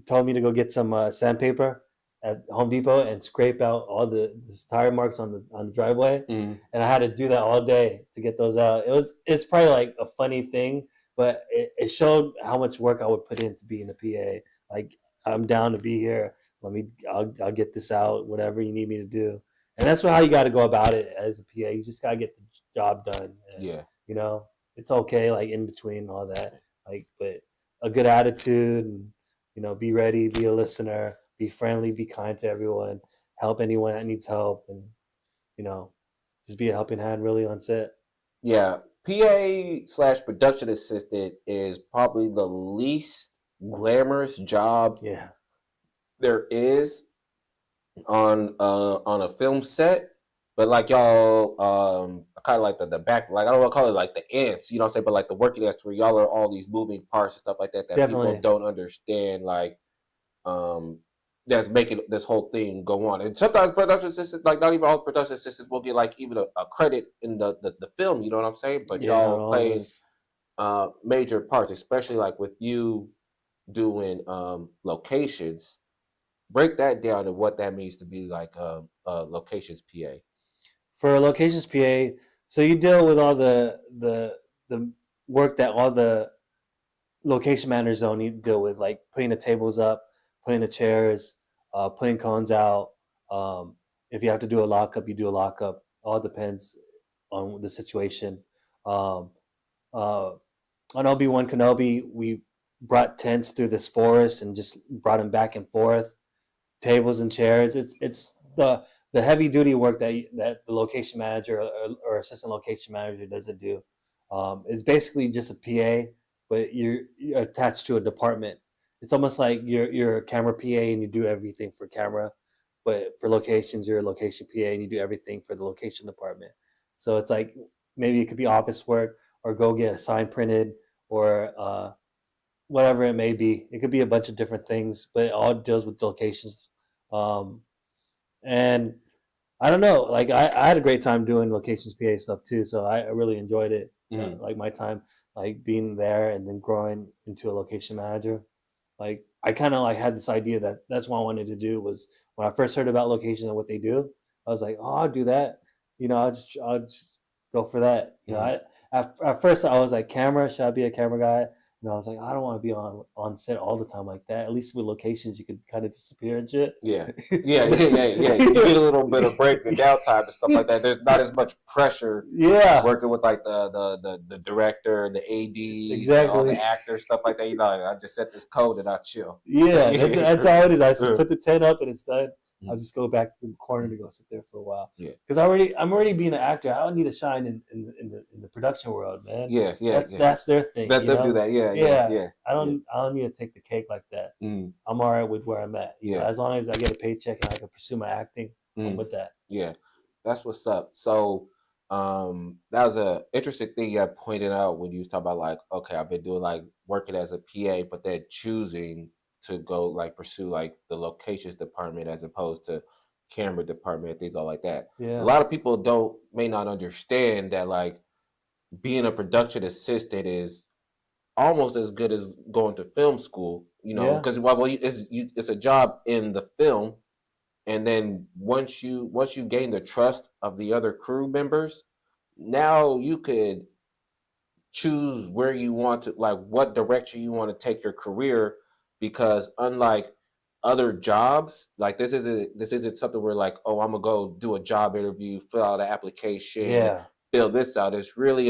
told me to go get some sandpaper, at Home Depot and scrape out all the tire marks on the driveway, Mm. and I had to do that all day to get those out. It's probably like a funny thing, but it showed how much work I would put into being a PA. Like, I'm down to be here. I'll get this out, whatever you need me to do. And that's how you got to go about it as a PA. You just got to get the job done. And, Yeah. you know, it's okay, like in between all that. Like, but a good attitude, and, be ready, be a listener, be friendly, be kind to everyone, help anyone that needs help, and, you know, just be a helping hand really on set. Yeah. PA/production assistant is probably the least glamorous job Yeah, there is on a film set. But like y'all, kind of like the back, like I don't want to call it like the ants, you know what I'm saying? But like the working as where y'all are all these moving parts and stuff like that that people definitely. don't understand. Like, um, that's making this whole thing go on. And sometimes production assistants, like not even all production assistants, will get like even a credit in the film. You know what I'm saying? But Yeah, not y'all playing always. major parts, especially like with you doing locations. Break that down and what that means to be like locations PA. For locations PA, so you deal with all the work that all the location managers don't need to deal with, like putting the tables up, putting the chairs, putting cones out. If you have to do a lockup, you do a lockup. All depends on the situation. Um, uh, on Obi-Wan Kenobi, we brought tents through this forest and just brought them back and forth, tables and chairs. It's the heavy duty work that the location manager or assistant location manager doesn't do. It's basically just a PA, but you're attached to a department. It's almost like you're a camera PA and you do everything for camera, but for locations you're a location PA and you do everything for the location department. So it's like maybe it could be office work or go get a sign printed or whatever it may be. It could be a bunch of different things, but it all deals with locations. Um, and I don't know, like I had a great time doing locations PA stuff too, so I really enjoyed it. Mm. Like my time, like being there and then growing into a location manager. Like I kind of like had this idea that that's what I wanted to do was when I first heard about locations and what they do, I was like, oh, I'll do that. I'll just go for that. Mm. At first I was like, camera, should I be a camera guy? And I was like, I don't want to be on set all the time like that. At least with locations, you could kind of disappear and shit. Yeah. Yeah. You get a little bit of break, the downtime and stuff like that. There's not as much pressure Yeah, working with like the director, the ADs, all the exactly. actors, stuff like that. You know, I just set this code and I chill. Yeah, that's all it is. I just Yeah. put the tent up and it's done. I'll Mm. just go back to the corner to go sit there for a while Yeah. because I'm already being an actor. I don't need to shine in the production world, man. That's Yeah. that's their thing, Let them do that. Yeah, Yeah. I don't need to take the cake like that. Mm. I'm all right with where I'm at. Yeah. As long as I get a paycheck and I can pursue my acting, I'm Mm. with that. Yeah, that's what's up. So, that was a interesting thing you had pointed out when you was talking about like, okay, I've been doing like working as a PA, but then choosing to go like pursue like the locations department as opposed to camera department, things all like that. A Yeah, lot of people don't may not understand that like being a production assistant is almost as good as going to film school, you know, yeah, because it's a job in the film, and then once you gain the trust of the other crew members, now you could choose where you want to, like what direction you want to take your career, because unlike other jobs, like this isn't something where like, oh, I'm gonna go do a job interview, fill out an application, yeah. fill this out. It's really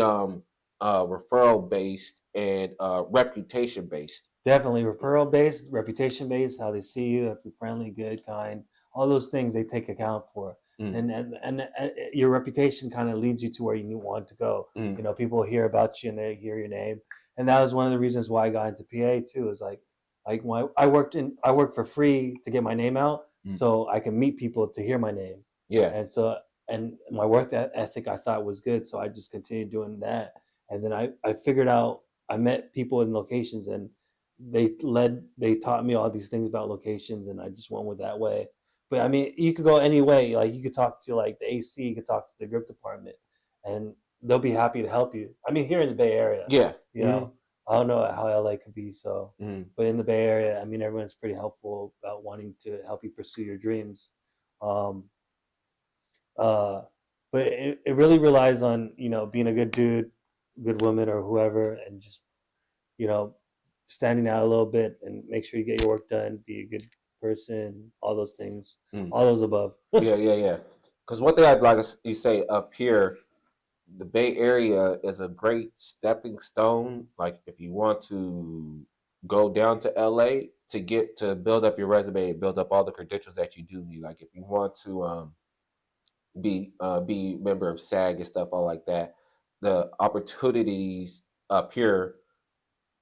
referral based and reputation based. Definitely referral based, reputation based, how they see you, if you're friendly, good, kind, all those things they take account for. Mm, And your reputation kind of leads you to where you want to go. mm, People hear about you and they hear your name. And that was one of the reasons why I got into PA too, is like when I worked for free to get my name out mm. so I can meet people to hear my name. Yeah. And so and my work ethic I thought was good. So I just continued doing that. And then I figured out I met people in locations and they taught me all these things about locations and I just went with that way. But I mean, you could go any way. Like you could talk to like the AC, you could talk to the grip department, and they'll be happy to help you. I mean, here in the Bay Area, Yeah. you Mhm. know. I don't know how LA could be so, Mm, but in the Bay Area, I mean, everyone's pretty helpful about wanting to help you pursue your dreams. Um, uh, but it really relies on being a good dude, good woman, or whoever, and just you know standing out a little bit and make sure you get your work done, be a good person, all those things, mm. all those above. Yeah, yeah, yeah. Because one thing I'd like you say up here, the Bay Area is a great stepping stone. Like if you want to go down to LA to get to build up your resume, build up all the credentials that you do need. Like if you want to be member of SAG and stuff all like that, the opportunities up here,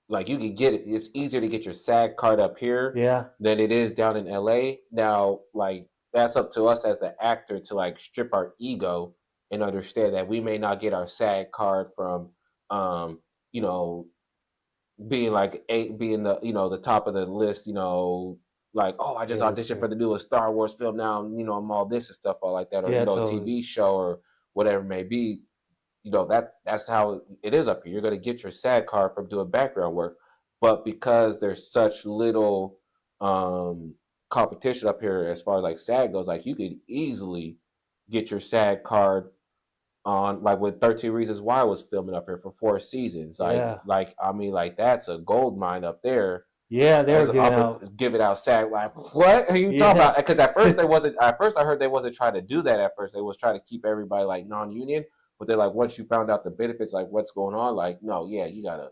like you can get it. It's easier to get your SAG card up here Yeah, than it is down in LA. Now, like that's up to us as the actor to like strip our ego and understand that we may not get our SAG card from um, you know, being like being the the top of the list, like, oh, I just yeah, that's auditioned for true. the newest Star Wars film now, I'm all this and stuff all like that, or Yeah, a totally. TV show or whatever it may be. That's how it is up here. You're going to get your SAG card from doing background work, but because there's such little um competition up here as far as like SAG goes, like you could easily get your SAG card on like when 13 Reasons Why was filming up here for 4 seasons. Yeah, Like I mean, like that's a gold mine up there yeah, they were as an giving out. give it out SAG. Like what are you talking Yeah, about? Because at first they wasn't. At first I heard they wasn't trying to do that. At first they was trying to keep everybody like non-union. But they're like, once you found out the benefits, like what's going on, like no, yeah, you gotta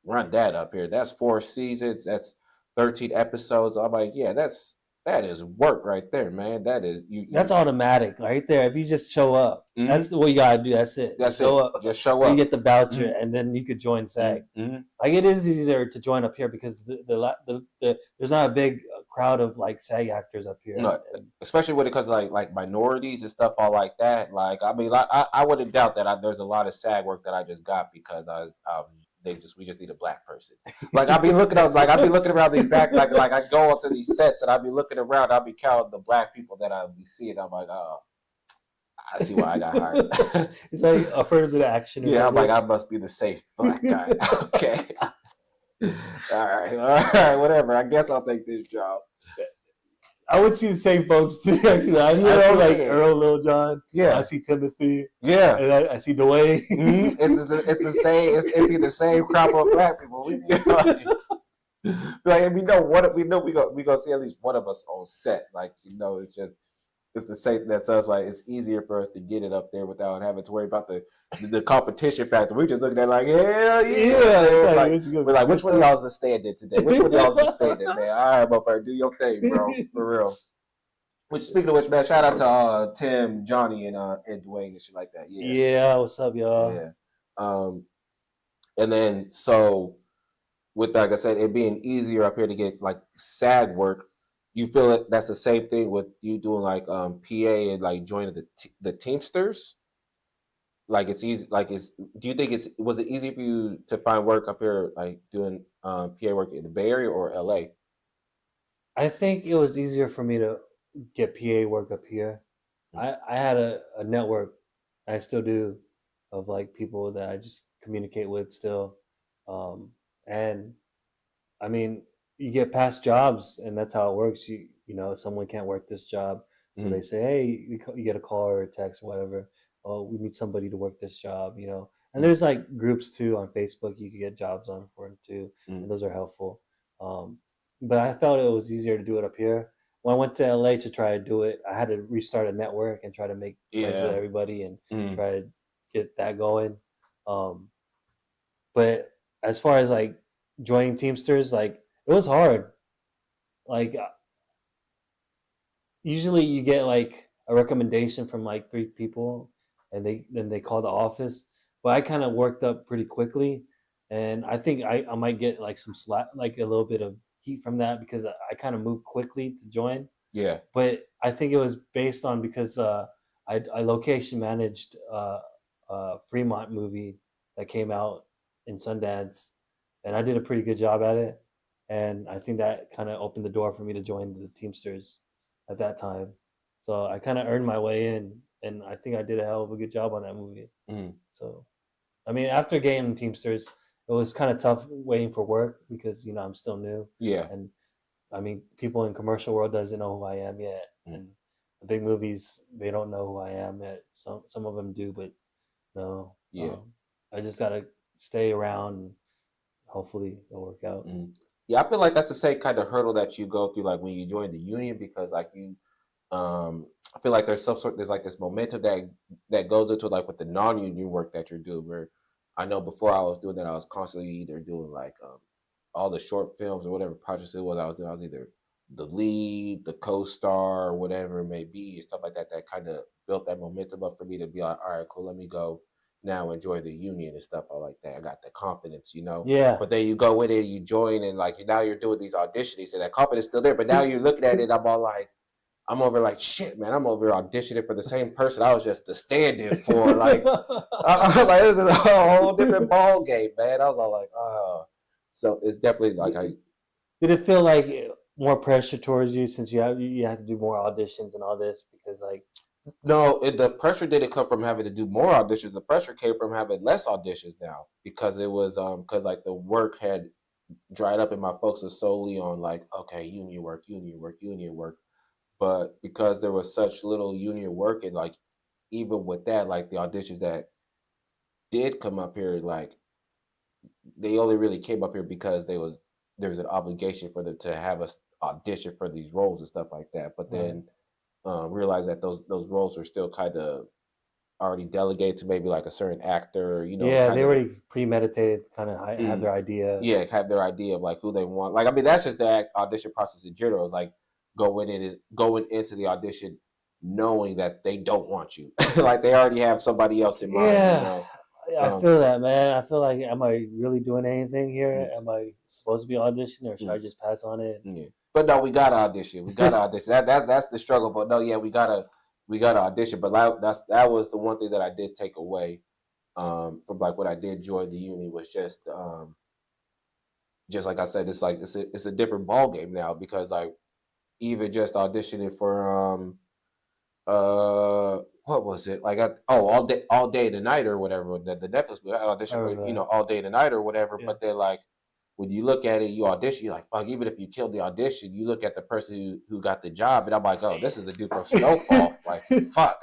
run that up here. That's 4 seasons. That's 13 episodes. I'm like, yeah, that is work right there, man. That is that's automatic right there. If you just show up, that's hmm what you gotta do. That's it. that's Show it. up, Just show or you up. get the voucher, Mm-hmm. and then you could join SAG. Mm-hmm. Like it is easier to join up here because there's not a big crowd of like SAG actors up here, No, and especially when it comes to like minorities and stuff all like that. Like I mean, like, I wouldn't doubt that there's a lot of SAG work that I just got because we just need a black person. Like I'd be looking around these back like I go onto these sets and I'd be looking around. I'd be counting the black people that I'd be seeing. I'm like, oh, I see why I got hired. it's like affirmative action or Yeah, I'm like something. I must be the safe black guy. Okay, all right, whatever. I guess I'll take this job. I would see the same folks too. Actually, You I know see what I'm like saying? Earl, Lil John. I Yeah, see Timothy, yeah. and I see Dwayne. It's the same. It'd be the same crop of black people. We be like we know what we gonna see at least one of us on set. Like it's the same. That's us. Like it's easier for us to get it up there without having to worry about the competition factor. We just looking at it like hell yeah, Yeah, it's man. like Like it's gonna we're be a like good which one of time. y'all is the stand-in today? Which one of y'all is the stand-in, man? All right, motherfucker, do your thing, bro, for real. Which speaking of which, man, shout out to Tim, Johnny, and Dwayne and shit like that. Yeah, Yeah, what's up, y'all? yeah. Um, and then so with like I said, it being easier up here to get like SAG work, you feel it that's the same thing with you doing like PA and like joining the Teamsters. Like it's easy. Like it's. Do you think was it easy for you to find work up here, like doing PA work in the Bay Area or LA? I think it was easier for me to get PA work up here. I had a network, I still do, of like people that I just communicate with still, and I mean, you get past jobs, and that's how it works. Someone can't work this job, so Mm-hmm. they say, hey, you get a call or a text, or whatever. Oh, we need somebody to work this job. And there's like groups too on Facebook you can get jobs on for it too, Mm-hmm. and those are helpful. Um, but I felt it was easier to do it up here. When I went to LA to try to do it, I had to restart a network and try to make friends with Yeah. everybody and Mm-hmm. try to get that going. Um, but as far as like joining Teamsters, like it was hard. Like usually you get like a recommendation from like three people, and they call the office. But I kind of worked up pretty quickly, and I think I might get like some slack, like a little bit of heat from that because I kind of moved quickly to join. Yeah. But I think it was based on because I location managed Fremont movie that came out in Sundance, and I did a pretty good job at it. And I think that kind of opened the door for me to join the Teamsters at that time. So I kind of earned my way in, and I think I did a hell of a good job on that movie. Mm-hmm. So I mean, after getting Teamsters, it was kind of tough waiting for work because I'm still new, Yeah. and I mean people in commercial world doesn't know who I am yet, Mm. and the big movies they don't know who I am yet. Some of them do, but no. Yeah. I just gotta stay around, and hopefully it'll work out. Mm. Yeah, I feel like that's the same kind of hurdle that you go through, like when you join the union, because like I feel like there's some sort, there's like this momentum that goes into like with the non-union work that you're doing. Where I know before I was doing that, I was constantly either doing like all the short films or whatever projects it was I was doing. I was either the lead, the co-star, or whatever it may be, and stuff like that. That kind of built that momentum up for me to be like, all right, cool, let me go now enjoy the union and stuff like that. I got the confidence, you know. Yeah. But then you go in it, you join, and like now you're doing these auditions, and that confidence still there. But now you're looking at it, I'm all like, I'm over like shit, man. I'm over auditioning for the same person I was just the stand-in for. Like, I was like, this is a whole different ball game, man. I was all like, oh. So it's definitely like I. Did it feel like more pressure towards you since you have to do more auditions and all this because like No, the pressure didn't come from having to do more auditions. The pressure came from having less auditions now because it was because like the work had dried up and my folks was solely on like okay union work, union work, union work. But because there was such little union work and like even with that, like the auditions that did come up here, like they only really came up here because there was an obligation for them to have us audition for these roles and stuff like that. But right. then realized that those roles were still kind of already delegated to maybe like a certain actor, you know, Yeah, they kind of already premeditated, kind of have mm, their idea. yeah, have their idea of like who they want. Like I mean, that's just the audition process in general. Is like going into the audition knowing that they don't want you, like they already have somebody else in mind, you Yeah, know. I Um, feel that, man. I feel like, am I really doing anything here? mm, Am I supposed to be auditioning, or should I mm. just pass on it? Yeah. But no, we got to audition. We got to audition. That's the struggle. But no, yeah, we gotta audition. But that was the one thing that I did take away from like what I did join the uni was just like I said, it's like it's a different ball game now because like even just auditioning for what was it like all day and night or whatever the Netflix we I auditioned for remember that. all day and night or whatever. Yeah. But then like when you look at it, you audition, you're like, fuck, even if you killed the audition, you look at the person who got the job, and I'm like, oh, this is the dude from Snowfall. Like, fuck.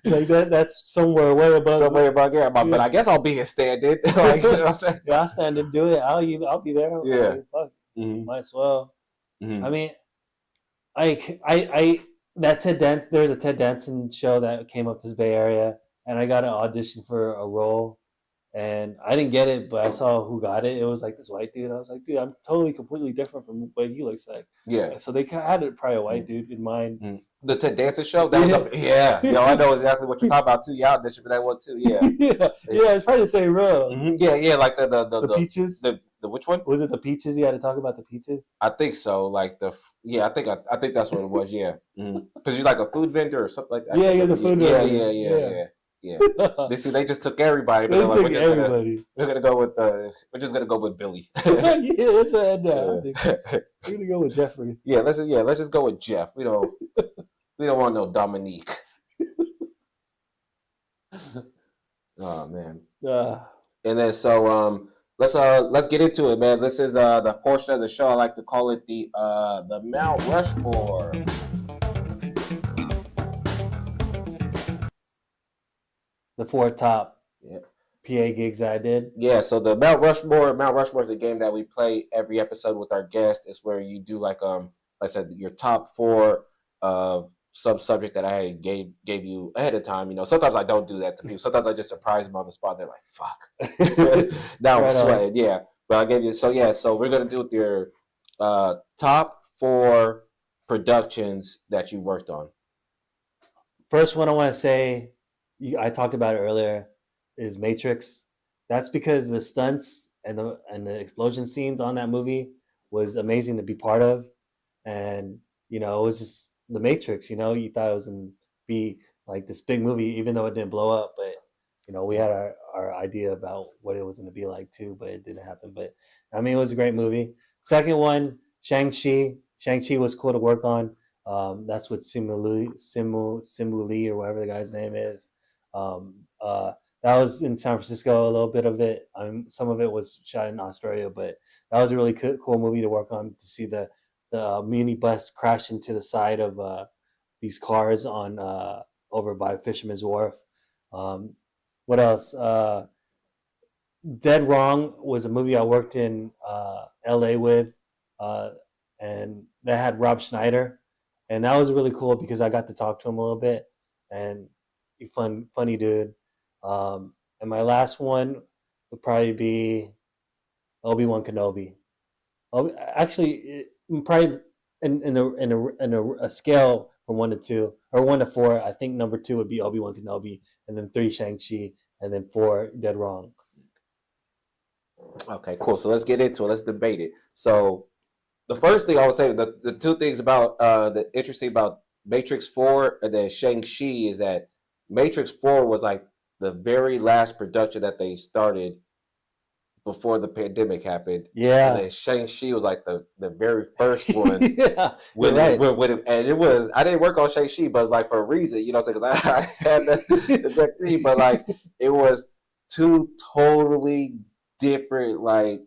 Like that's somewhere way above. Somewhere about there. But Yeah, I guess I'll be a stand in. Like, you know what I'm saying? yeah. I'll stand and do it. I'll be there. Yeah. Fuck, Mm-hmm. might as well. I Mm-hmm. mean, I that Ted Danson. There's a Ted Danson show that came up to this Bay Area, and I got an audition for a role, and I didn't get it, but I saw who got it. It was like this white dude. I was like, dude, I'm totally completely different from what he looks like. Yeah. So they had it probably a white Mm-hmm. dude in mind. The Ted Danson show that was Yeah, up. Yeah, yo, I know exactly what you're talking about too. Yeah, I auditioned for that one too. Yeah, yeah, yeah, yeah. It's probably the same role. yeah, yeah. Like The peaches. the which one? Was it the peaches? You had to talk about the peaches. I think so. Like yeah, I think that's what it was. Yeah, because you're like a food vendor or something like that. I Yeah, can't you're remember. the food Yeah, vendor. yeah, yeah, Yeah. yeah, yeah. They just took everybody, but They they're like, took everybody. we're gonna go with we're just gonna go with Billy. Yeah, that's what I had. Yeah. I'm thinking. We're gonna go with Jeffrey. Let's just go with Jeff. We don't want no Dominique. Oh man. Uh, And then so let's get into it, man. This is the portion of the show I like to call it the Mount Rushmore. the four top Yeah. PA gigs I did. Yeah, so the Mount Rushmore is a game that we play every episode with our guest. It's where you do like I said, your top four of some subject that I gave you ahead of time. You know, sometimes I don't do that to people. Sometimes I just surprise them on the spot. They're like, "Fuck." Now I'm Right on. sweating. Yeah, but I gave you. So yeah, so we're gonna do with your top four productions that you worked on. First one I want to say, I talked about it earlier, is Matrix. That's because the stunts and the explosion scenes on that movie was amazing to be part of, and it was just the Matrix. You thought it was gonna be like this big movie, even though it didn't blow up, but we had our idea about what it was gonna be like too, but it didn't happen. But I mean, it was a great movie. Second one, Shang-Chi. Shang-Chi was cool to work on. That's what Simu Lee or whatever the guy's name is. Um, uh, That was in San Francisco. A little bit of it. Some of it was shot in Australia, but that was a really cool movie to work on. To see the mini bus crash into the side of these cars on over by Fisherman's Wharf. Um, what else? Dead Wrong was a movie I worked in L.A. with, uh, and that had Rob Schneider, and that was really cool because I got to talk to him a little bit, and funny dude. And my last one would probably be Obi-Wan Kenobi. Actually, probably in a scale from 1 to 2 or 1 to 4. I think number 2 would be Obi-Wan Kenobi, and then 3 Shang-Chi, and then 4 Dead Wrong. Okay, cool. So let's get into it. Let's debate it. So the first thing I would say, the two things about the interesting about Matrix 4 and then Shang-Chi is that Matrix 4 was like the very last production that they started before the pandemic happened. And Yeah. then Shang-Chi was like the very first one Yeah, you're when right. and it was, I didn't work on Shang-Chi, but like for a reason, you know, because I had the vaccine, but like it was two totally different like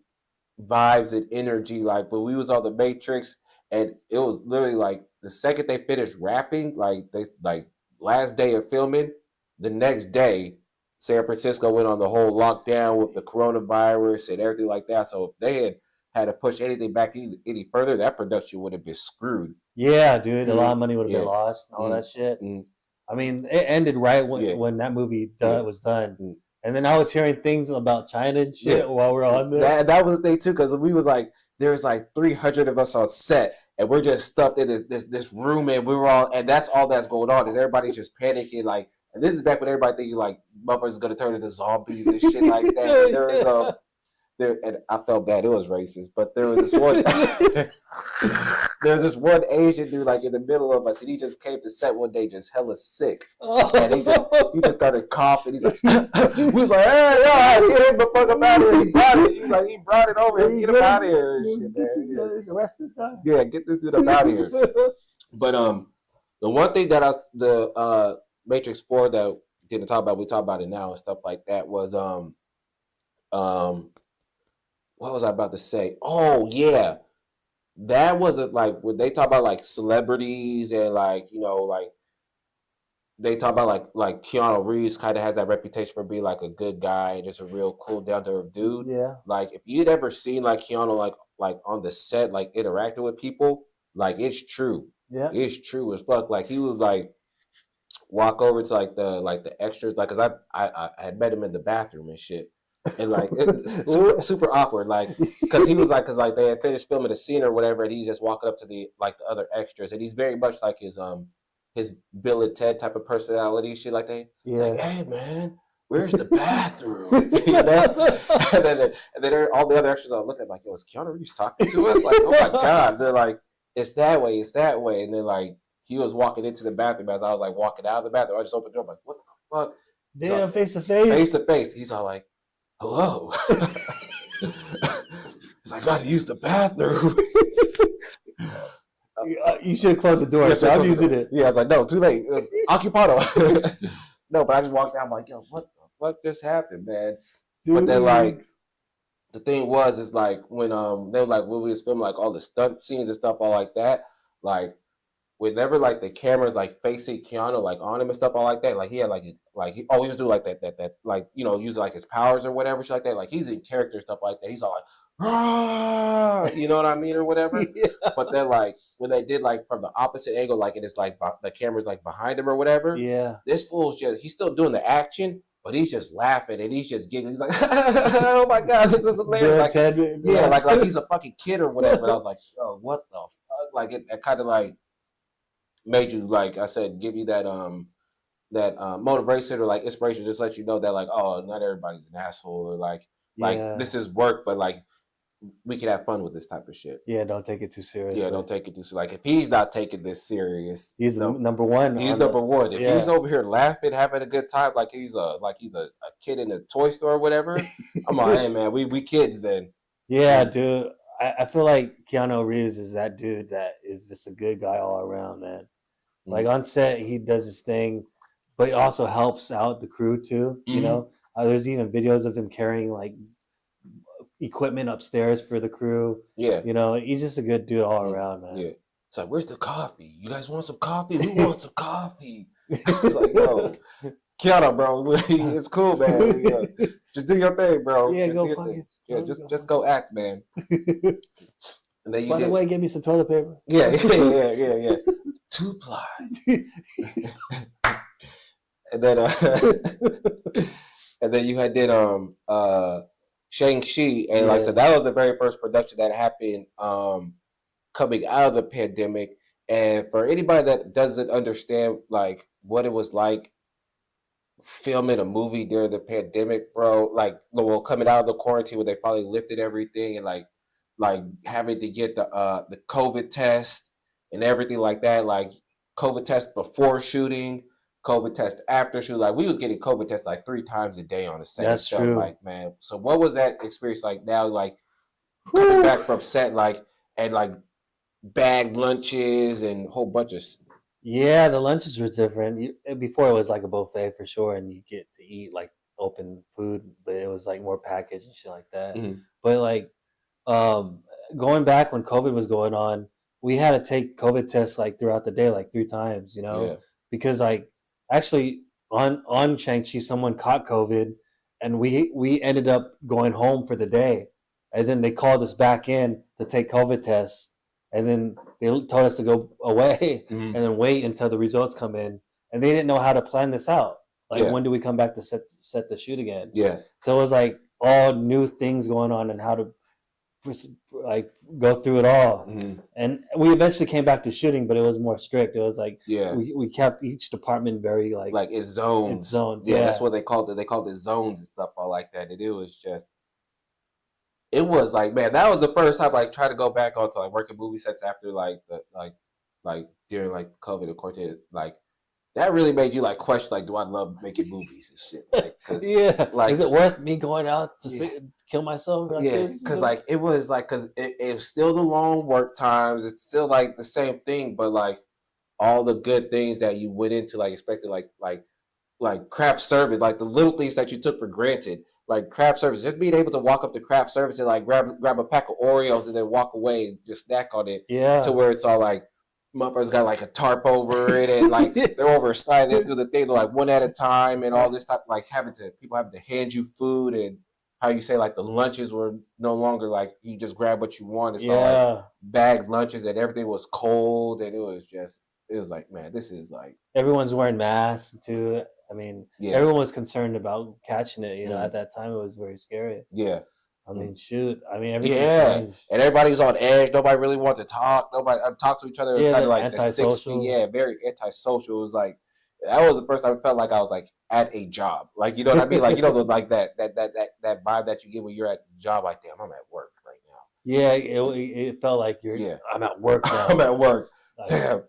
vibes and energy. Like when we was on the Matrix, and it was literally like the second they finished rapping, like they like last day of filming, the next day San Francisco went on the whole lockdown with the coronavirus and everything like that. So if they had to push anything back any further, that production would have been screwed. Yeah, dude, a lot of money would have been Yeah. lost and all Mm, that shit. mm, I mean, it ended right yeah. when that movie Yeah. was done. Mm. And then I was hearing things about China and Yeah. shit while we're on there. That was the thing too, because we was like, there's like 300 of us on set, and we're just stuffed in this room, and we were all, and that's all that's going on is everybody's just panicking, like, and this is back when everybody thinking like motherfuckers is gonna turn into zombies and shit like that. There was there, and I felt bad. It was racist, but there was this one. There's this one Asian dude like in the middle of us, and he just came to set one day just hella sick, and he just started coughing. He's like, we was like, hey, yeah, get him the fuck up out of here. He brought it. He's like, he brought it over here. Get him out of here. Shit, man. Arrest this guy. Yeah, get this dude up out of here. But the one thing that the Matrix 4 that didn't talk about, we talk about it now and stuff like that was what was I about to say? Oh yeah, that wasn't like when they talk about like celebrities and like you know like they talk about like Keanu Reeves kind of has that reputation for being like a good guy and just a real cool down to earth dude. Yeah. Like if you'd ever seen like Keanu like on the set like interacting with people, like it's true. Yeah. It's true as fuck. Like he was like walk over to like the extras like because I had met him in the bathroom and shit. And like super awkward, like because he was like because like they had finished filming a scene or whatever, and he's just walking up to the like the other extras, and he's very much like his Bill and Ted type of personality, shit like that. It's like, hey man, where's the bathroom? You know? and then all the other extras are looking at like, yo, is Keanu Reeves talking to us? Like, oh my god, they're like, it's that way, and then like he was walking into the bathroom as I was like walking out of the bathroom. I just opened the door, I'm like, what the fuck? Damn, face to face. Face to face. He's all like, hello. He's like, I gotta use the bathroom. You should have closed the door. So I'm using it. Yeah, I was like, no, too late. It was occupado. No, but I just walked out. I'm like, yo, what the fuck just happened, man? Dude. But then like the thing was is like when they were like when we was filming like all the stunt scenes and stuff all like that, like whenever like the camera's like facing Keanu like on him and stuff all like that, like he had he was doing like that like you know using like his powers or whatever shit like that, like he's in character and stuff like that. He's all like, ah, you know what I mean or whatever. Yeah. But then like when they did like from the opposite angle, like it is like the camera's like behind him or whatever. Yeah, this fool's just he's still doing the action. But he's just laughing and he's just giggling. He's like, "Oh my god, this is hilarious!" Like, yeah, like he's a fucking kid or whatever. But I was like, "Yo, what the fuck?" Like it kind of like made you like I said, give you that motivation or like inspiration, just let you know that like, oh, not everybody's an asshole or like this is work, but like we can have fun with this type of shit. Yeah, don't take it too serious. Yeah, don't take it too serious. Like if he's not taking this serious, he's number one. He's number one. If he's over here laughing, having a good time, like he's a kid in a toy store or whatever. I'm like, hey man, we kids then. Yeah, dude. I feel like Keanu Reeves is that dude that is just a good guy all around, man. Mm-hmm. Like on set, he does his thing, but he also helps out the crew too. Mm-hmm. You know, There's even videos of him carrying like equipment upstairs for the crew. Yeah. You know, he's just a good dude all Mm, around, man. yeah. It's like, where's the coffee? You guys want some coffee? Who wants some coffee? It's like, yo, Kiana, bro, it's cool, man. Yeah, just do your thing, bro. Yeah, Just do go your thing. fucking Yeah, just go act, man. And then you By the did. way, give me some toilet paper. Yeah, yeah. 2-ply. And then and then you had did Shang-Chi, and like I said, Yeah, that was the very first production that happened coming out of the pandemic. And for anybody that doesn't understand like what it was like filming a movie during the pandemic, bro, like well, coming out of the quarantine when they finally lifted everything, and like having to get the COVID test and everything like that, like COVID test before shooting, COVID test after shooting. Like we was getting COVID tests like 3 times a day on the set. It that's felt true. like, man. So what was that experience like now? Like coming Whew. back from set, like and like bagged lunches and a whole bunch of Yeah, the lunches were different. Before it was like a buffet for sure, and you get to eat like open food, but it was like more packaged and shit like that. Mhm. But like um, going back when COVID was going on, we had to take COVID tests like throughout the day, like 3 times, you know, Yeah, because like actually on Shang-Chi, someone caught COVID, and we ended up going home for the day, and then they called us back in to take COVID tests, and then they told us to go away mhm. and then wait until the results come in, and they didn't know how to plan this out. Like Yeah, when do we come back to set the shoot again? yeah, So it was like all new things going on and how to like go through it all. mhm. And we eventually came back to shooting, but it was more strict. It was like Yeah. we kept each department very like Like it's its zones. zones. Yeah, that's Yeah, what they called it. They called it zones and stuff all like that. And it was just it was like, man, that was the first time like try to go back onto like working movie sets after like the like during like COVID of course like that really made you like question like do I love making movies and shit like because yeah. Is like it worth me going out to yeah kill myself like yeah this? because like it was like because it was still the long work times, it's still like the same thing, but like all the good things that you went into like expected like craft service, like the little things that you took for granted, like craft service, just being able to walk up to craft service and like grab a pack of Oreos and then walk away and just snack on it, to Yeah. where it's all like motherfuckers got like a tarp over it and like they're oversized, they do the thing like one at a time and all this type, like people having to hand you food, and how you say like the lunches were no longer like you just grab what you want. It's all like Yeah. bagged lunches and everything was cold, and it was like, man, this is like Everyone's wearing masks too. I mean, yeah. everyone was concerned about catching it. You know, at Mm, that time, it was very scary. yeah. I Mm. mean, shoot. I mean, everything Yeah, changed. and everybody was on edge. Nobody really wanted to talk. Nobody talk to each other. It was Yeah, kind of the like the 6 feet. antisocial. Yeah, very antisocial. It was like that was the first time I felt like I was like at a job. Like you know what I mean? Like you know like that vibe that you get when you're at the job. Like damn, I'm at work right now. Yeah, it felt like you're. Yeah, I'm at work I'm now. at work. Like, Damn,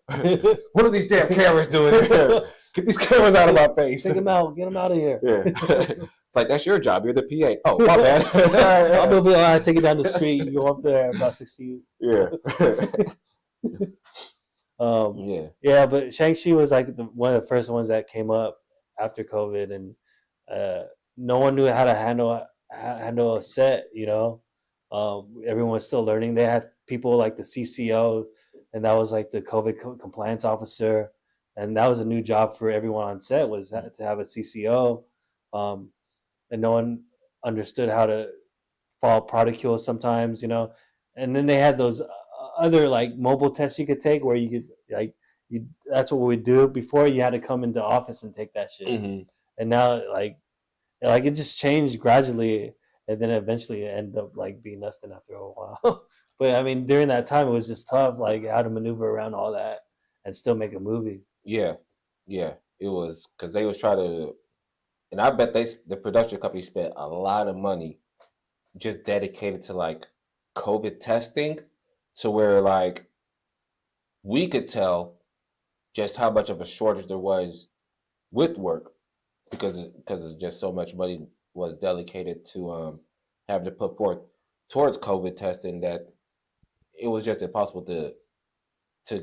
what are these damn cameras doing here? Get these cameras out of my face. take him out. Get him out of here. Yeah, it's like that's your job. You're the PA. Oh, my I'll bad. be all right. Take it down the street. You go up there about 6 feet. Yeah. Um, Yeah. yeah, but Shang-Chi was like one of the first ones that came up after COVID, and uh, no one knew how to handle a set. You know, everyone was still learning. They had people like the CCO, and that was like the COVID compliance officer, and that was a new job for everyone on set was to have a CCO, um, and no one understood how to follow protocols sometimes. You know, and then they had those other like mobile tests you could take where you could like you that's what we do. Before you had to come into office and take that shit, Hmm. and now like it just changed gradually, and then eventually it ended up like being nothing after a while. But I mean during that time it was just tough like how to maneuver around all that and still make a movie. Yeah. Yeah. It was because they was trying to, and I bet the production company spent a lot of money just dedicated to like COVID testing, to where like we could tell just how much of a shortage there was with work because it's just so much money was dedicated to having to put forth towards COVID testing that it was just impossible to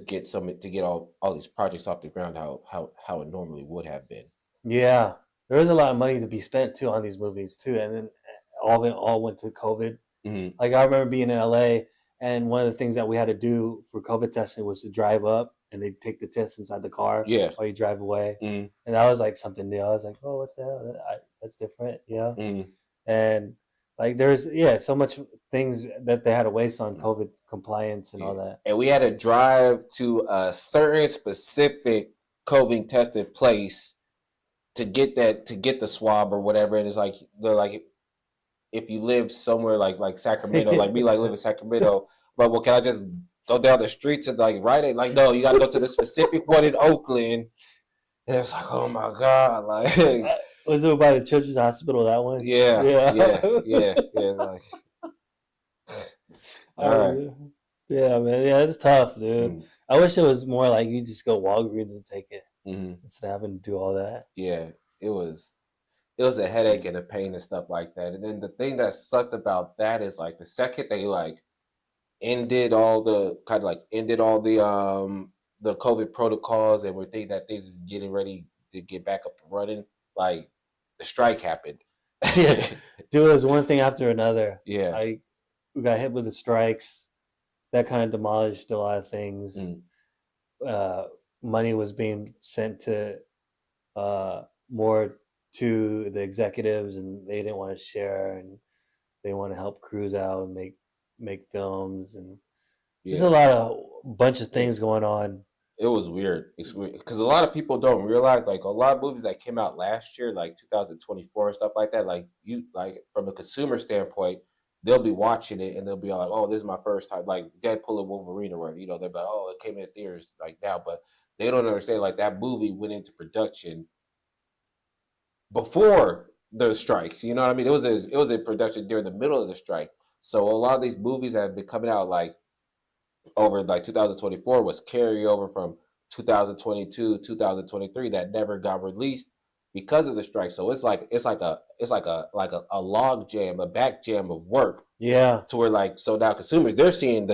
get all these projects off the ground how it normally would have been. Yeah, there was a lot of money to be spent too on these movies too, and then all of it all went to COVID. Hmm. Like I remember being in LA, and one of the things that we had to do for COVID testing was to drive up, and they take the test inside the car Yeah. while you drive away, Hmm. and that was like something new. I was like, oh, what the hell? That's different, Hmm. And like there's so much things that they had to waste on COVID compliance and all Yeah. that. And we had to drive to a certain specific COVID tested place to get the swab or whatever. And it's like they're like, if you live somewhere like Sacramento, like me, like live in Sacramento, but well, can I just go down the street to like right? It like no, you got to go to the specific one in Oakland. And it's like, oh my god, like Was it by the Children's Hospital? That one, yeah, yeah. yeah, like all right. I, yeah, man, yeah, it's tough, dude. Mm, I wish it was more like you just go Walgreens and take it mm, instead of having to do all that. yeah, it was it was a headache and a pain and stuff like that. And then the thing that sucked about that is like the second they like ended all the COVID protocols and we're thinking that things is getting ready to get back up and running, like the strike happened. Yeah, dude, it was one thing after another. Yeah. Like we got hit with the strikes that kind of demolished a lot of things. Mm, Uh, Money was being sent to more to the executives, and they didn't want to share, and they want to help crews out and make films, and there's a yeah. lot of bunch of Yeah. things going on. It was weird. It's weird because a lot of people don't realize, like a lot of movies that came out last year, like 2024 and stuff like that. Like you, like from a consumer standpoint, they'll be watching it and they'll be like, "Oh, this is my first time." Like Deadpool and Wolverine or whatever. You know, they're like, "Oh, it came in theaters like now," but they don't understand like that movie went into production before the strikes. You know what I mean? It was a production during the middle of the strike. So a lot of these movies that have been coming out like over like 2024 was carryover from 2022, 2023 that never got released because of the strike. So it's like a log jam, a back jam of work Yeah, to where like so now consumers they're seeing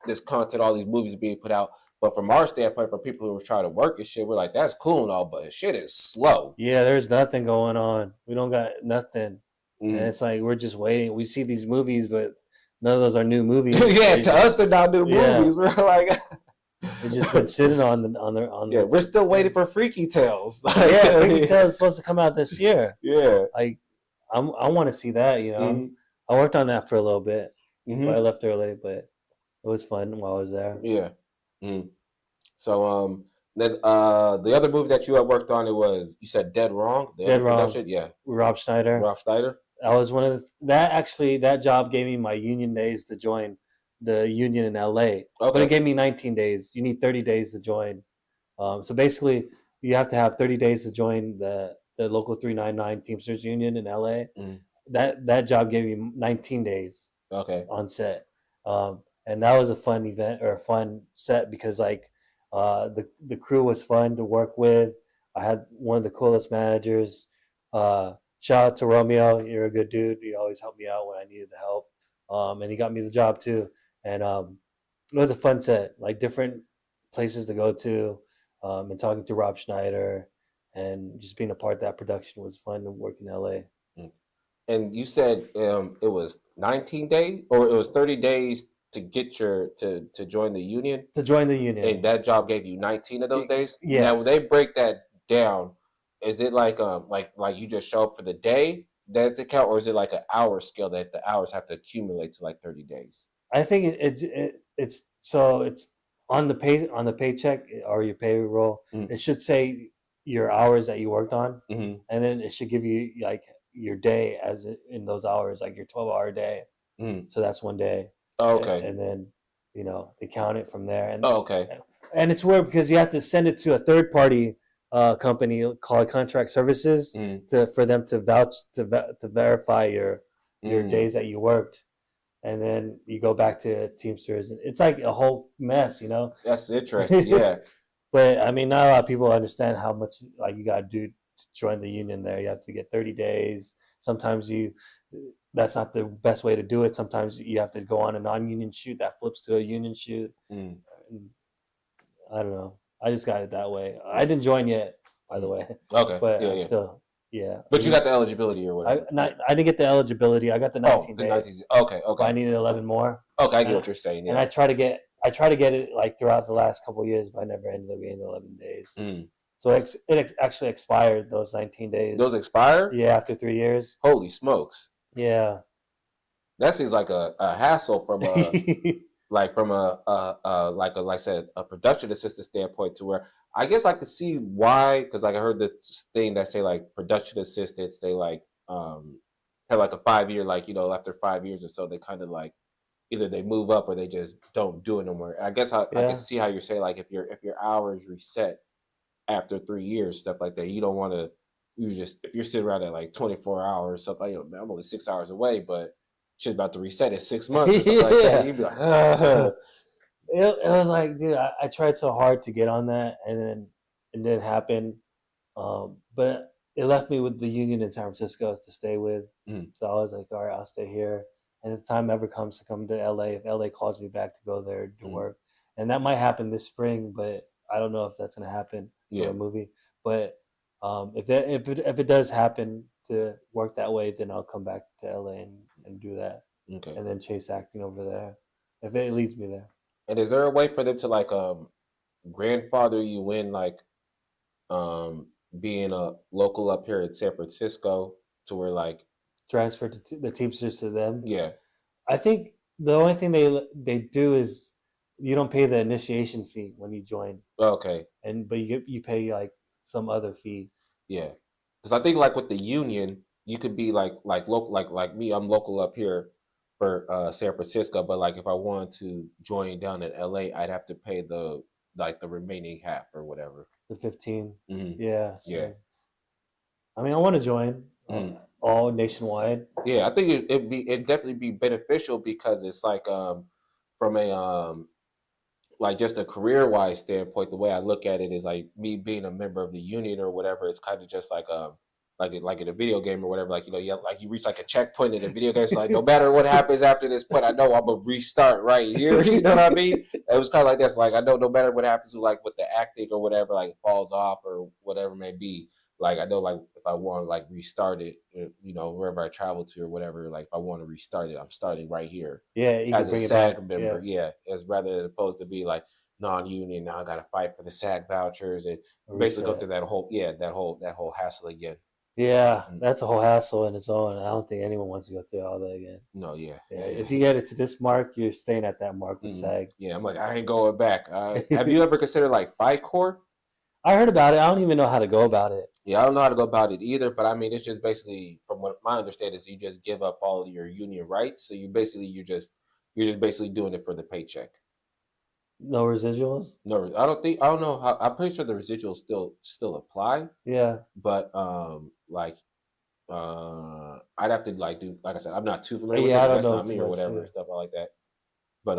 this content, all these movies being put out. But from our standpoint, for people who are trying to work and shit, we're like, that's cool and all, but shit is slow. yeah. There's nothing going on. We don't got nothing, and Mm. it's like we're just waiting. We see these movies, but none of those are new movies. Yeah, They to just us they're not new yeah, movies. We're like they just been sitting on yeah, the. we're still waiting for Freaky Tales. Yeah, Freaky Tale is supposed to come out this year. Yeah. Like I want to see that. Hmm. I worked on that for a little bit, but I Hmm. left early. But it was fun while I was there. Yeah. Mhm. So then the other movie that you had worked on, it was, you said Dead Wrong, the Dead other wrong, production? Yeah. Rob Schneider. Ralph Snyder? I was one of that actually that job gave me my union days to join the union in LA, but it Okay. gave me 19 days. You need 30 days to join. So basically, you have to have 30 days to join the local 399 Teamsters Union in LA. Mm. That job gave me 19 days Okay. on set, and that was a fun event or a fun set because like the crew was fun to work with. I had one of the coolest managers. Shout out to Romeo, you're a good dude. You always helped me out when I needed the help, and he got me the job too. And it was a fun set, like different places to go to, and talking to Rob Schneider, and just being a part of that production was fun to work in LA. Mm. And you said it was 19 days or it was 30 days to get to join the union, To join the union. and that job gave you 19 of those days. Now, when they Yes. break that down, is it like you just show up for the day that's it count, or is it like an hour scale that the hours have to accumulate to like 30 days? I think it's so it's on the paycheck or your payroll. Mm-hmm. It should say your hours that you worked on, Mm-hmm. and then it should give you like your day in those hours, like your 12-hour day. Mm-hmm. So that's one day, Oh, okay. and then they count it from there, Oh, okay. and it's weird because you have to send it to a third party company called Contract Services Mm-hmm. for them to vouch to verify your Mm. days that you worked, and then you go back to Teamsters, and it's like a whole mess. That's interesting. Yeah. But I mean, not a lot of people understand how much like you gotta do to join the union. There, you have to get 30 days. Sometimes that's not the best way to do it. Sometimes you have to go on a non-union shoot that flips to a union shoot. Mm. And I don't know. I just got it that way. I didn't join yet. by the way. Okay. But Yeah, I'm yeah. still, yeah. But you got the eligibility or whatever. I didn't get the eligibility. I got the Oh, 19 the days, 19. Okay, but I okay. needed 11 more. Okay, I get And what you're saying. and Yeah. I try to get it like throughout the last couple of years, but I never ended up getting the 11 days. Mm. So actually expired those 19 Those days. expire? Yeah, after 3 years. Holy smokes. Yeah. That seems like a hassle from a like from like I said, a production assistant standpoint to where I guess I could see why, because like I heard this thing that say like production assistants, they like have like a 5 year, like, after 5 years or so, they kind of like either they move up or they just don't do it no more. I guess I can Yeah. see how you're saying, like, if your hours reset after 3 years, stuff like that, you don't want to, you just, if you're sitting around at like 24 hours, something, man, I'm only 6 hours away, but shit's about to reset in 6 months or something like that. Yeah. You'd be like, ah. It was like, dude, I tried so hard to get on that, and then it didn't happen. But it left me with the union in San Francisco to stay with. Mm, So I was like, all right, I'll stay here. And if the time ever comes to come to LA, if LA calls me back to go there to mm, work, and that might happen this spring, but I don't know if that's going to happen for yeah, a movie. But if it does happen to work that way, then I'll come back to LA and do that, okay. and then chase acting over there if it leads me there. And is there a way for them to like grandfather you in, like um being a local up here in San Francisco, to where like, Transfer the Teamsters to them. yeah, I think the only thing they do is you don't pay the initiation fee when you join, okay, but you pay like some other fee. yeah, because I think like with the union, you could be like local, like me, I'm local up here for San Francisco, but like if I wanted to join down in LA, I'd have to pay the remaining half or whatever. The 15. Hmm. Yeah. Yeah. So I mean, I want to join Mm. all nationwide. Yeah, I think it'd definitely be beneficial, because it's like from a like just a career wise standpoint, the way I look at it is like me being a member of the union or whatever. It's kind of just like in a video game or whatever. Like, like you reach like a checkpoint in a video game. So like no matter what happens after this point, I know I'm gonna restart right here. You know what I mean? It was kind of like this. Like I know no matter what happens with the acting or whatever, like it falls off or whatever it may be. Like I know, like if I want to like restart it, wherever I travel to or whatever. Like if I want to restart it, I'm starting right here Yeah, you can as a bring it back. SAG Yeah, member, yeah, as rather opposed to be like non-union. Now I got to fight for the SAG vouchers and a basically go reset. through that whole hassle again. Yeah, Mm. that's a whole hassle in its own. I don't think anyone wants to go through all that again. No, yeah, Yeah, yeah, if yeah. you get it to this mark, you're staying at that mark with Mm. SAG. Yeah, I'm like, I ain't going back. Have you ever considered like FICOR? I heard about it. I don't even know how to go about it. Yeah, I don't know how to go about it either, but I mean, it's just basically, from what my understanding is, you just give up all of your union rights. So you're just basically doing it for the paycheck. No residuals. No, I don't know how. I'm pretty sure the residuals still apply, Yeah. but like I'd have to like do, like I said, I'm not too familiar with it Yeah, I because don't that's know not too me or much whatever too. and stuff like that. But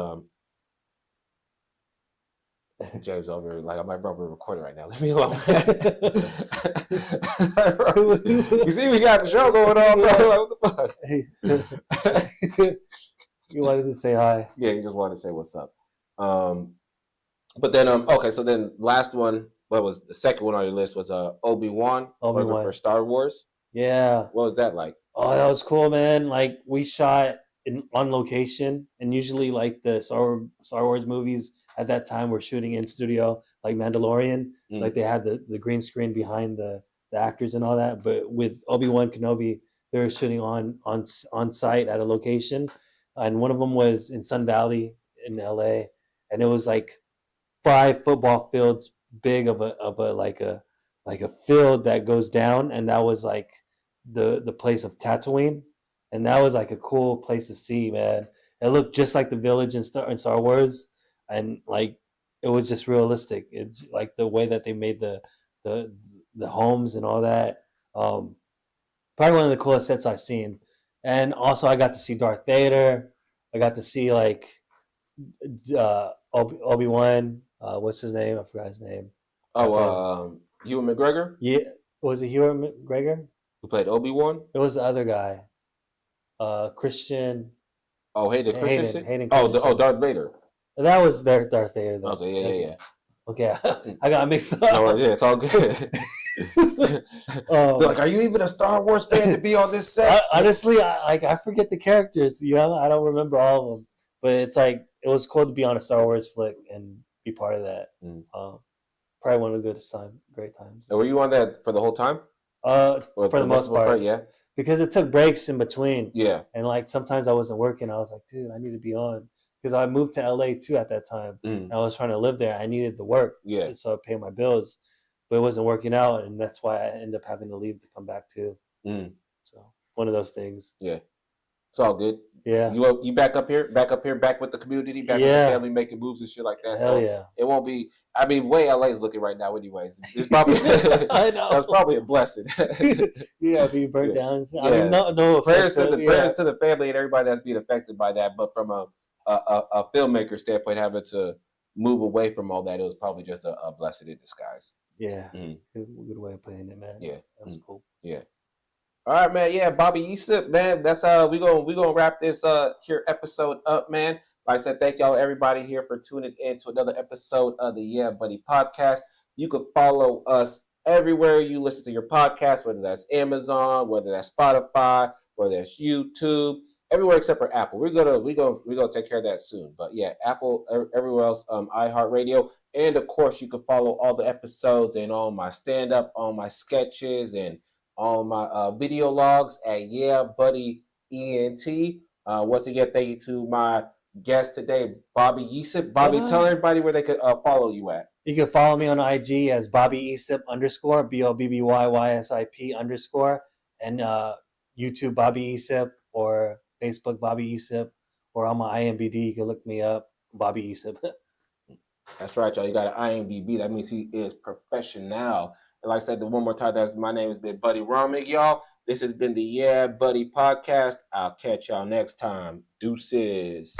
James over, like, I'm like, bro, we're recording right now. Leave me alone. You see, we got the show going on, bro. Like, what the fuck? You wanted to say hi. Yeah, he just wanted to say what's up. But then okay, so then last one, what was the second one on your list, was Obi-Wan for Obi-Wan. Star Wars. Yeah. What was that like? Oh, that was cool, man. Like we shot on location, and usually like the Star Wars movies at that time were shooting in studio, like Mandalorian. Like Mm, they had the green screen behind the actors and all that. But with Obi-Wan Kenobi, they were shooting on site at a location, and one of them was in Sun Valley in LA, and it was like 5 football fields big of a like a field that goes down, and that was like the place of Tatooine, and that was like a cool place to see, man. It looked just like the village in Star Wars, and like it was just realistic. It's like the way that they made the the homes and all that. Probably one of the coolest sets I've seen. And also, I got to see Darth Vader. I got to see like Obi Wan. What's his name? I forgot his name. oh, Okay. Ewan McGregor, Yeah, was it Hugh McGregor? who played Obi-Wan. It was the other guy. Christian Oh, Hayden Hayden Christensen. Hayden Oh, Christensen. Darth Vader. That was their Darth Vader then. Okay, yeah, yeah, Okay, yeah. okay. I got mixed No up. worries, yeah, it's all good. They're like, "Are you even a Star Wars fan to be on this set?" Honestly, I forget the characters. I don't remember all of them. But it's like it was cool to be on a Star Wars flick and be part of that. Mm. Probably one of the great times. And were you on that for the whole time? Or For the most part, yeah. because it took breaks in between. Yeah. And like sometimes I wasn't working. I was like, dude, I need to be on because I moved to LA too at that time. Mm. I was trying to live there. I needed the work. Yeah. So I paid my bills, but it wasn't working out, and that's why I ended up having to leave to come back too. Mm. So one of those things. Yeah. It's all good. Yeah. You back up here, back with the community, back with the family, making moves and shit like that. Hell so yeah. It won't be. I mean, way LA's looking right now, anyways. It's probably. I know. That's probably a blessing. Yeah, being burnt down. Yeah. I mean, no prayers to the family and everybody that's being affected by that. But from a filmmaker standpoint, having to move away from all that, it was probably just a blessing in disguise. Yeah. Good way of putting it, man. Yeah. That's cool. Yeah. All right, man. Yeah, Bobby Ysip, man. That's we gonna wrap this here episode up, man. Like I said, thank y'all everybody here for tuning in to another episode of the Yeah Buddy podcast. You can follow us everywhere you listen to your podcast, whether that's Amazon, whether that's Spotify, whether that's YouTube, everywhere except for Apple. We're gonna take care of that soon. But yeah, Apple, everywhere else, iHeartRadio, and of course you can follow all the episodes and all my stand up, all my sketches, and all my video logs at Yeah Buddy ENT. Once again, thank you to my guest today, Bobby Ysip. Bobby, tell everybody where they could follow you at. You can follow me on IG as Bobby Ysip _ BOBBYYSIP _ and YouTube Bobby Ysip or Facebook Bobby Ysip or on my IMDb you can look me up Bobby Ysip. That's right, y'all. You got an IMDb. That means he is professional. And like I said, one more time, my name has been Buddy Romig, y'all. This has been the Yeah Buddy podcast. I'll catch y'all next time. Deuces.